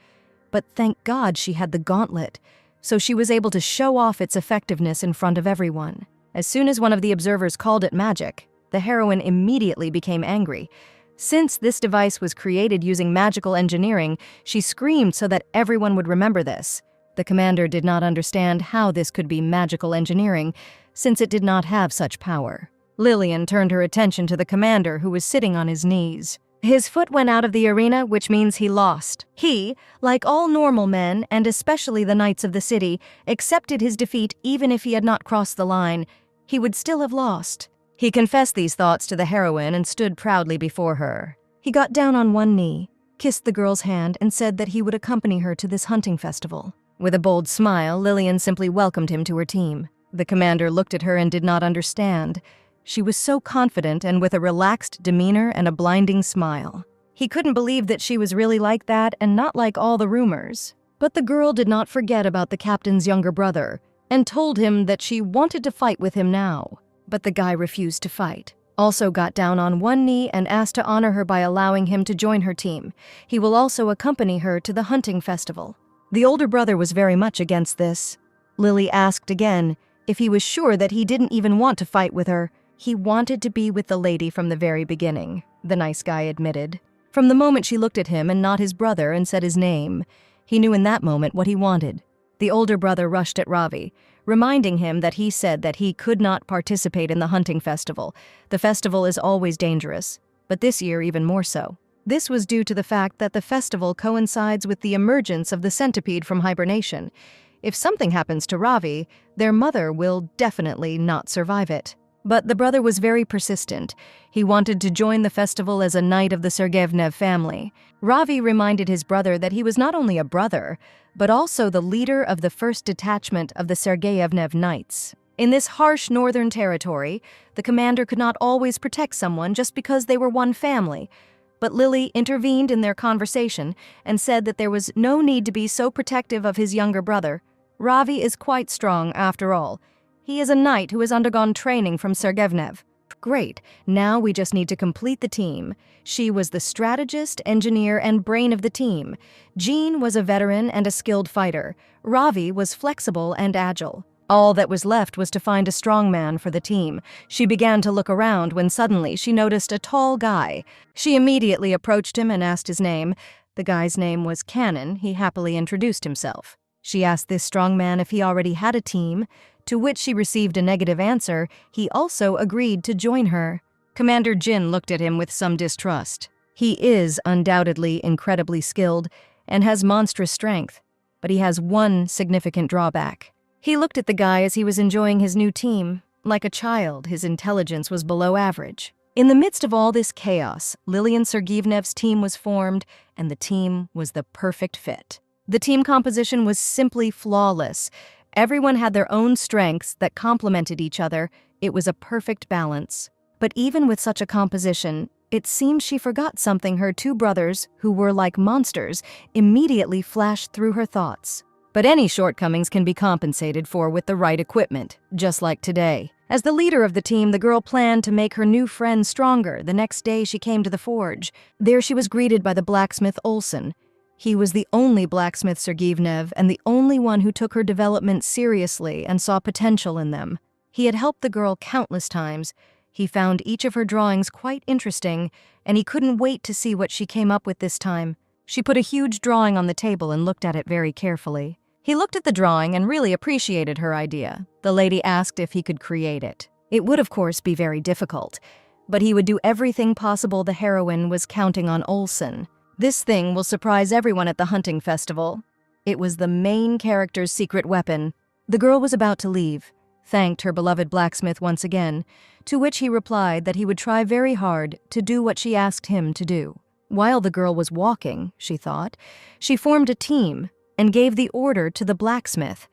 But thank God she had the gauntlet, so she was able to show off its effectiveness in front of everyone. As soon as one of the observers called it magic, the heroine immediately became angry. Since this device was created using magical engineering, she screamed so that everyone would remember this. The commander did not understand how this could be magical engineering, since it did not have such power. Lillian turned her attention to the commander, who was sitting on his knees. His foot went out of the arena, which means he lost. He, like all normal men, and especially the knights of the city, accepted his defeat even if he had not crossed the line. He would still have lost. He confessed these thoughts to the heroine and stood proudly before her. He got down on one knee, kissed the girl's hand, and said that he would accompany her to this hunting festival. With a bold smile, Lillian simply welcomed him to her team. The commander looked at her and did not understand. She was so confident and with a relaxed demeanor and a blinding smile. He couldn't believe that she was really like that and not like all the rumors. But the girl did not forget about the captain's younger brother and told him that she wanted to fight with him now. But the guy refused to fight. Also got down on one knee and asked to honor her by allowing him to join her team. He will also accompany her to the hunting festival. The older brother was very much against this. Lily asked again if he was sure that he didn't even want to fight with her. He wanted to be with the lady from the very beginning, the nice guy admitted. From the moment she looked at him and not his brother and said his name, he knew in that moment what he wanted. The older brother rushed at Ravi, reminding him that he said that he could not participate in the hunting festival. The festival is always dangerous, but this year even more so. This was due to the fact that the festival coincides with the emergence of the centipede from hibernation. If something happens to Ravi, their mother will definitely not survive it. But the brother was very persistent. He wanted to join the festival as a knight of the Sergeyevnev family. Ravi reminded his brother that he was not only a brother, but also the leader of the first detachment of the Sergeyevnev Knights. In this harsh northern territory, the commander could not always protect someone just because they were one family. But Lily intervened in their conversation and said that there was no need to be so protective of his younger brother. Ravi is quite strong after all. He is a knight who has undergone training from Sergeyevnev. Great, now we just need to complete the team. She was the strategist, engineer, and brain of the team. Jean was a veteran and a skilled fighter. Ravi was flexible and agile. All that was left was to find a strong man for the team. She began to look around when suddenly she noticed a tall guy. She immediately approached him and asked his name. The guy's name was Cannon. He happily introduced himself. She asked this strong man if he already had a team, to which she received a negative answer. He also agreed to join her. Commander Jin looked at him with some distrust. He is undoubtedly incredibly skilled and has monstrous strength, but he has one significant drawback. He looked at the guy as he was enjoying his new team. Like a child, his intelligence was below average. In the midst of all this chaos, Lilian Sergeyevna's team was formed, and the team was the perfect fit. The team composition was simply flawless. Everyone had their own strengths that complemented each other. It was a perfect balance. But even with such a composition, it seemed she forgot something her two brothers, who were like monsters, immediately flashed through her thoughts. But any shortcomings can be compensated for with the right equipment, just like today. As the leader of the team, the girl planned to make her new friend stronger. The next day she came to the forge. There she was greeted by the blacksmith Olsen. He was the only blacksmith Sergeyevnev and the only one who took her development seriously and saw potential in them. He had helped the girl countless times. He found each of her drawings quite interesting, and he couldn't wait to see what she came up with this time. She put a huge drawing on the table and looked at it very carefully. He looked at the drawing and really appreciated her idea. The lady asked if he could create it. It would, of course, be very difficult, but he would do everything possible. The heroine was counting on Olsen. This thing will surprise everyone at the hunting festival. It was the main character's secret weapon. The girl was about to leave, thanked her beloved blacksmith once again, to which he replied that he would try very hard to do what she asked him to do. While the girl was walking, she thought, she formed a team and gave the order to the blacksmith.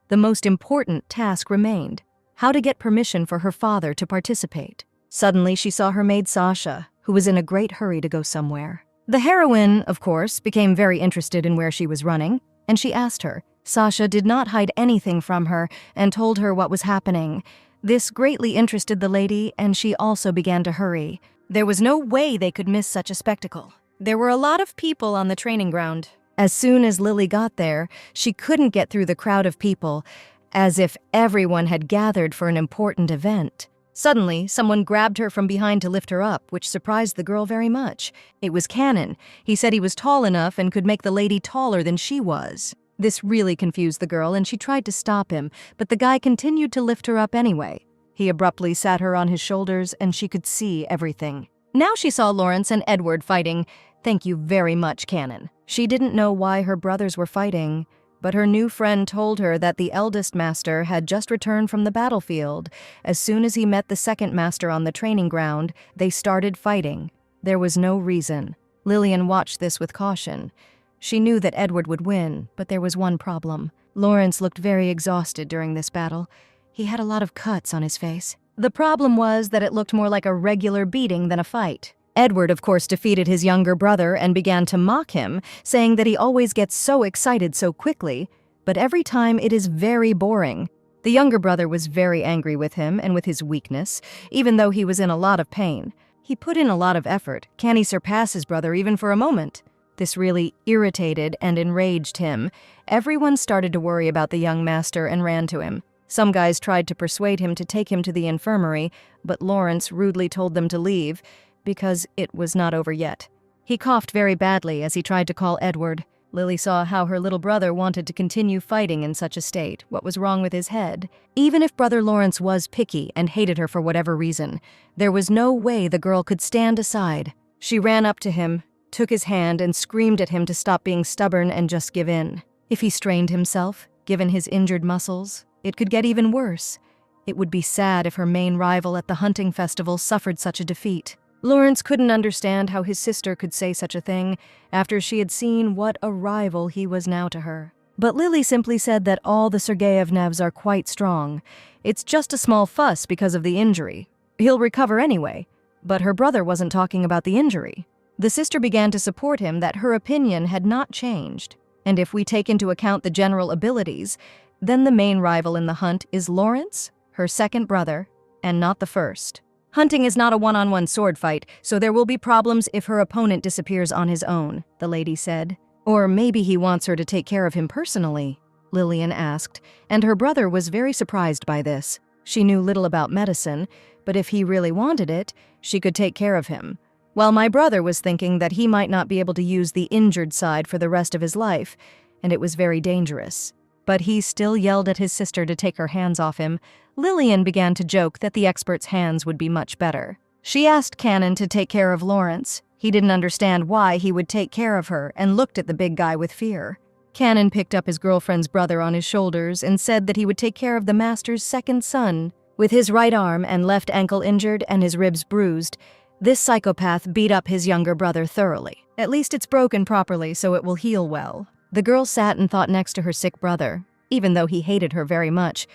The most important task remained: how to get permission for her father to participate. Suddenly she saw her maid Sasha, who was in a great hurry to go somewhere. The heroine, of course, became very interested in where she was running, and she asked her. Sasha did not hide anything from her and told her what was happening. This greatly interested the lady, and she also began to hurry. There was no way they could miss such a spectacle. There were a lot of people on the training ground. As soon as Lily got there, she couldn't get through the crowd of people, as if everyone had gathered for an important event. Suddenly, someone grabbed her from behind to lift her up, which surprised the girl very much. It was Cannon. He said he was tall enough and could make the lady taller than she was. This really confused the girl, and she tried to stop him, but the guy continued to lift her up anyway. He abruptly sat her on his shoulders, and she could see everything. Now she saw Lawrence and Edward fighting. "Thank you very much, Cannon." She didn't know why her brothers were fighting, but her new friend told her that the eldest master had just returned from the battlefield. As soon as he met the second master on the training ground, they started fighting. There was no reason. Lilian watched this with caution. She knew that Edward would win, but there was one problem. Lawrence looked very exhausted during this battle. He had a lot of cuts on his face. The problem was that it looked more like a regular beating than a fight. Edward, of course, defeated his younger brother and began to mock him, saying that he always gets so excited so quickly, but every time it is very boring. The younger brother was very angry with him and with his weakness, even though he was in a lot of pain. He put in a lot of effort. Can he surpass his brother even for a moment? This really irritated and enraged him. Everyone started to worry about the young master and ran to him. Some guys tried to persuade him to take him to the infirmary, but Lawrence rudely told them to leave, because it was not over yet. He coughed very badly as he tried to call Edward. Lily saw how her little brother wanted to continue fighting in such a state. What was wrong with his head? Even if Brother Lawrence was picky and hated her for whatever reason, there was no way the girl could stand aside. She ran up to him, took his hand, and screamed at him to stop being stubborn and just give in. If he strained himself, given his injured muscles, it could get even worse. It would be sad if her main rival at the hunting festival suffered such a defeat. Lawrence couldn't understand how his sister could say such a thing after she had seen what a rival he was now to her. But Lily simply said that all the Sergeyevnevs are quite strong. It's just a small fuss because of the injury. He'll recover anyway. But her brother wasn't talking about the injury. The sister began to support him that her opinion had not changed. And if we take into account the general abilities, then the main rival in the hunt is Lawrence, her second brother, and not the first. Hunting is not a one-on-one sword fight, so there will be problems if her opponent disappears on his own, the lady said. Or maybe he wants her to take care of him personally, Lilian asked, and her brother was very surprised by this. She knew little about medicine, but if he really wanted it, she could take care of him. While my brother was thinking that he might not be able to use the injured side for the rest of his life, and it was very dangerous. But he still yelled at his sister to take her hands off him. Lilian began to joke that the expert's hands would be much better. She asked Cannon to take care of Lawrence. He didn't understand why he would take care of her and looked at the big guy with fear. Cannon picked up his girlfriend's brother on his shoulders and said that he would take care of the master's second son. With his right arm and left ankle injured and his ribs bruised, this psychopath beat up his younger brother thoroughly. At least it's broken properly, so it will heal well. The girl sat and thought next to her sick brother. Even though he hated her very much,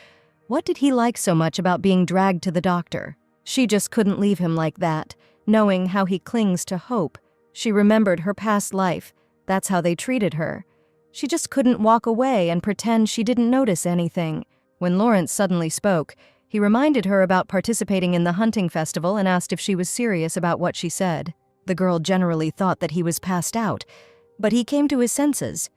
what did he like so much about being dragged to the doctor? She just couldn't leave him like that, knowing how he clings to hope. She remembered her past life. That's how they treated her. She just couldn't walk away and pretend she didn't notice anything. When Lawrence suddenly spoke, he reminded her about participating in the hunting festival and asked if she was serious about what she said. The girl generally thought that he was passed out, but he came to his senses.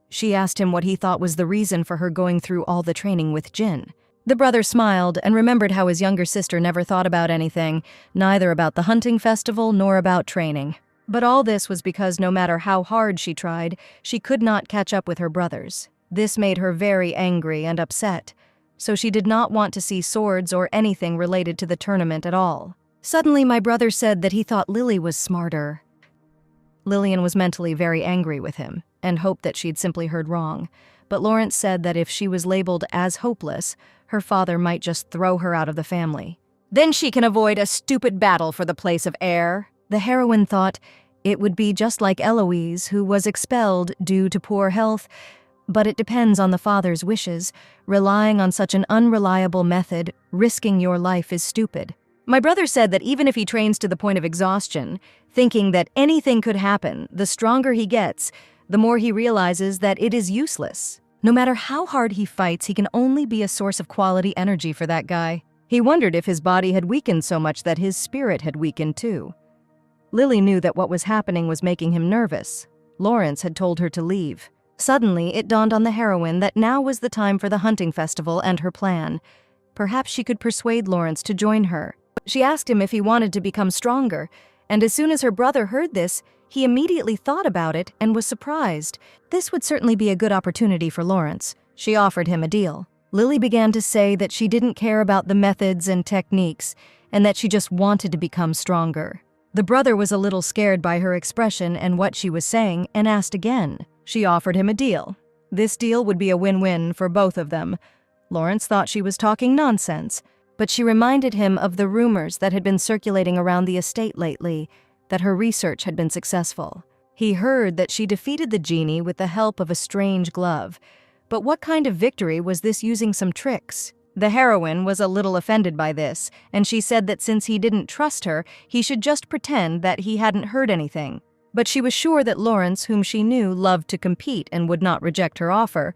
She asked him what he thought was the reason for her going through all the training with Jin. The brother smiled and remembered how his younger sister never thought about anything, neither about the hunting festival nor about training. But all this was because no matter how hard she tried, she could not catch up with her brothers. This made her very angry and upset, so she did not want to see swords or anything related to the tournament at all. Suddenly, my brother said that he thought Lily was smarter. Lillian was mentally very angry with him and hoped that she'd simply heard wrong. But Lawrence said that if she was labeled as hopeless, her father might just throw her out of the family. Then she can avoid a stupid battle for the place of heir. The heroine thought it would be just like Eloise, who was expelled due to poor health, but it depends on the father's wishes. Relying on such an unreliable method, risking your life is stupid. My brother said that even if he trains to the point of exhaustion, thinking that anything could happen, the stronger he gets, the more he realizes that it is useless. No matter how hard he fights, he can only be a source of quality energy for that guy. He wondered if his body had weakened so much that his spirit had weakened too. Lily knew that what was happening was making him nervous. Lawrence had told her to leave. Suddenly, it dawned on the heroine that now was the time for the hunting festival and her plan. Perhaps she could persuade Lawrence to join her. She asked him if he wanted to become stronger, and as soon as her brother heard this, he immediately thought about it and was surprised. This would certainly be a good opportunity for Lawrence. She offered him a deal. Lily began to say that she didn't care about the methods and techniques, and that she just wanted to become stronger. The brother was a little scared by her expression and what she was saying and asked again. She offered him a deal. This deal would be a win-win for both of them. Lawrence thought she was talking nonsense, but she reminded him of the rumors that had been circulating around the estate lately, that her research had been successful. He heard that she defeated the genie with the help of a strange glove. But what kind of victory was this using some tricks? The heroine was a little offended by this, and she said that since he didn't trust her, he should just pretend that he hadn't heard anything. But she was sure that Lawrence, whom she knew, loved to compete and would not reject her offer,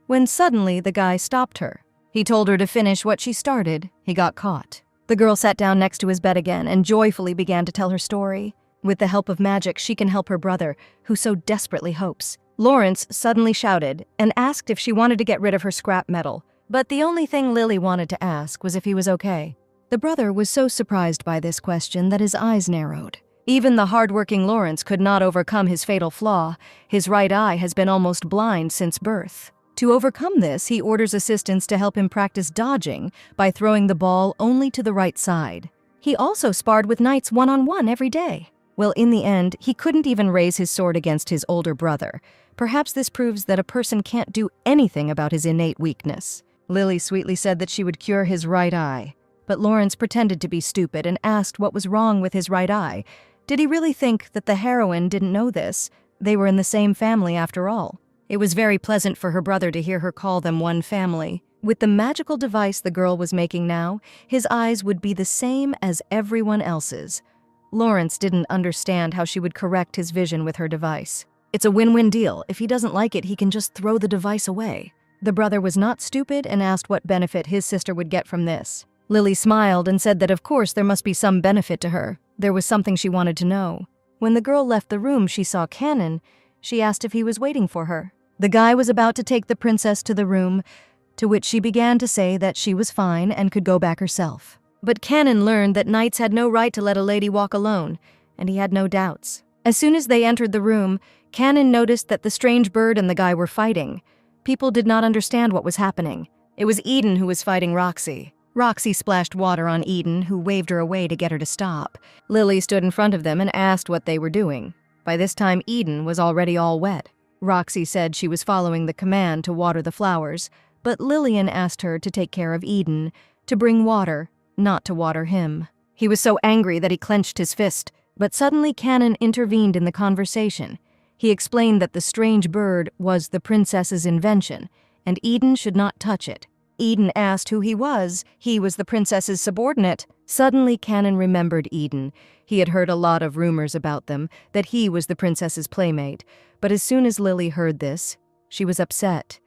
when suddenly the guy stopped her. He told her to finish what she started. He got caught. The girl sat down next to his bed again and joyfully began to tell her story. With the help of magic, she can help her brother, who so desperately hopes. Lawrence suddenly shouted and asked if she wanted to get rid of her scrap metal. But the only thing Lily wanted to ask was if he was okay. The brother was so surprised by this question that his eyes narrowed. Even the hard-working Lawrence could not overcome his fatal flaw. His right eye has been almost blind since birth. To overcome this, he orders assistants to help him practice dodging by throwing the ball only to the right side. He also sparred with knights one-on-one every day. Well, in the end, he couldn't even raise his sword against his older brother. Perhaps this proves that a person can't do anything about his innate weakness. Lily sweetly said that she would cure his right eye. But Lawrence pretended to be stupid and asked what was wrong with his right eye. Did he really think that the heroine didn't know this? They were in the same family after all. It was very pleasant for her brother to hear her call them one family. With the magical device the girl was making now, his eyes would be the same as everyone else's. Lawrence didn't understand how she would correct his vision with her device. It's a win-win deal. If he doesn't like it, he can just throw the device away. The brother was not stupid and asked what benefit his sister would get from this. Lily smiled and said that of course there must be some benefit to her. There was something she wanted to know. When the girl left the room, she saw Cannon. She asked if he was waiting for her. The guy was about to take the princess to the room, to which she began to say that she was fine and could go back herself. But Cannon learned that knights had no right to let a lady walk alone, and he had no doubts. As soon as they entered the room, Cannon noticed that the strange bird and the guy were fighting. People did not understand what was happening. It was Eden who was fighting Roxy. Roxy splashed water on Eden, who waved her away to get her to stop. Lily stood in front of them and asked what they were doing. By this time, Eden was already all wet. Roxy said she was following the command to water the flowers, but Lillian asked her to take care of Eden, to bring water, not to water him. He was so angry that he clenched his fist, but suddenly Cannon intervened in the conversation. He explained that the strange bird was the princess's invention, and Eden should not touch it. Eden asked who he was. He was the princess's subordinate. Suddenly, Cannon remembered Eden. He had heard a lot of rumors about them, that he was the princess's playmate. But as soon as Lily heard this, she was upset,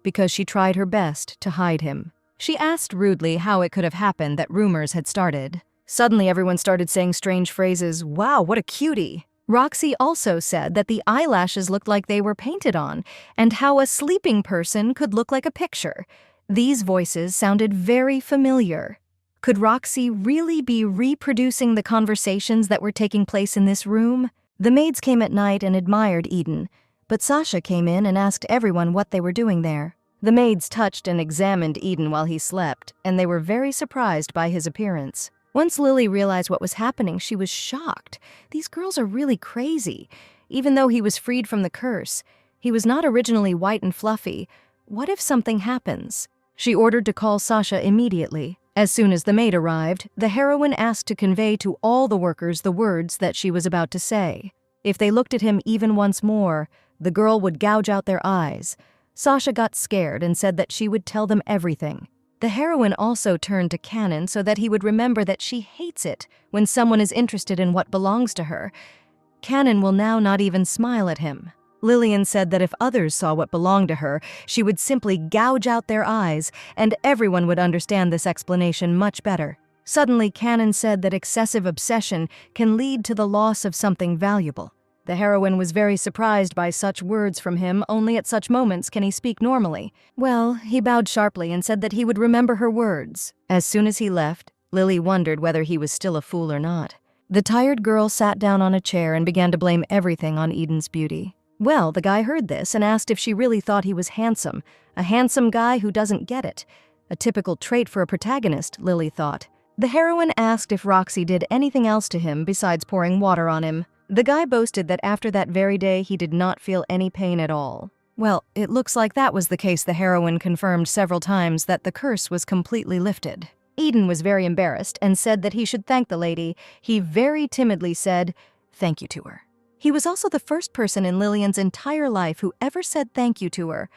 because she tried her best to hide him. She asked rudely how it could have happened that rumors had started. Suddenly, everyone started saying strange phrases. Wow, what a cutie! Roxy also said that the eyelashes looked like they were painted on, and how a sleeping person could look like a picture. These voices sounded very familiar. Could Roxy really be reproducing the conversations that were taking place in this room? The maids came at night and admired Eden, but Sasha came in and asked everyone what they were doing there. The maids touched and examined Eden while he slept, and they were very surprised by his appearance. Once Lily realized what was happening, she was shocked. These girls are really crazy. Even though he was freed from the curse, he was not originally white and fluffy. What if something happens? She ordered to call Sasha immediately. As soon as the maid arrived, the heroine asked to convey to all the workers the words that she was about to say. If they looked at him even once more, the girl would gouge out their eyes. Sasha got scared and said that she would tell them everything. The heroine also turned to Cannon so that he would remember that she hates it when someone is interested in what belongs to her. Cannon will now not even smile at him. Lillian said that if others saw what belonged to her, she would simply gouge out their eyes, and everyone would understand this explanation much better. Suddenly, Cannon said that excessive obsession can lead to the loss of something valuable. The heroine was very surprised by such words from him. Only at such moments can he speak normally. Well, he bowed sharply and said that he would remember her words. As soon as he left, Lily wondered whether he was still a fool or not. The tired girl sat down on a chair and began to blame everything on Eden's beauty. Well, the guy heard this and asked if she really thought he was handsome. A handsome guy who doesn't get it. A typical trait for a protagonist, Lily thought. The heroine asked if Roxy did anything else to him besides pouring water on him. The guy boasted that after that very day he did not feel any pain at all. Well, it looks like that was the case. The heroine confirmed several times that the curse was completely lifted. Eden was very embarrassed and said that he should thank the lady. He very timidly said thank you to her. He was also the first person in Lillian's entire life who ever said thank you to her,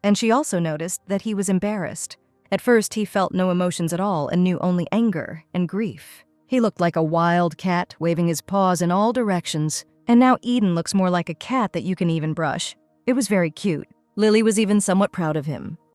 and she also noticed that he was embarrassed. At first, he felt no emotions at all and knew only anger and grief. He looked like a wild cat, waving his paws in all directions. And now Eden looks more like a cat that you can even brush. It was very cute. Lily was even somewhat proud of him.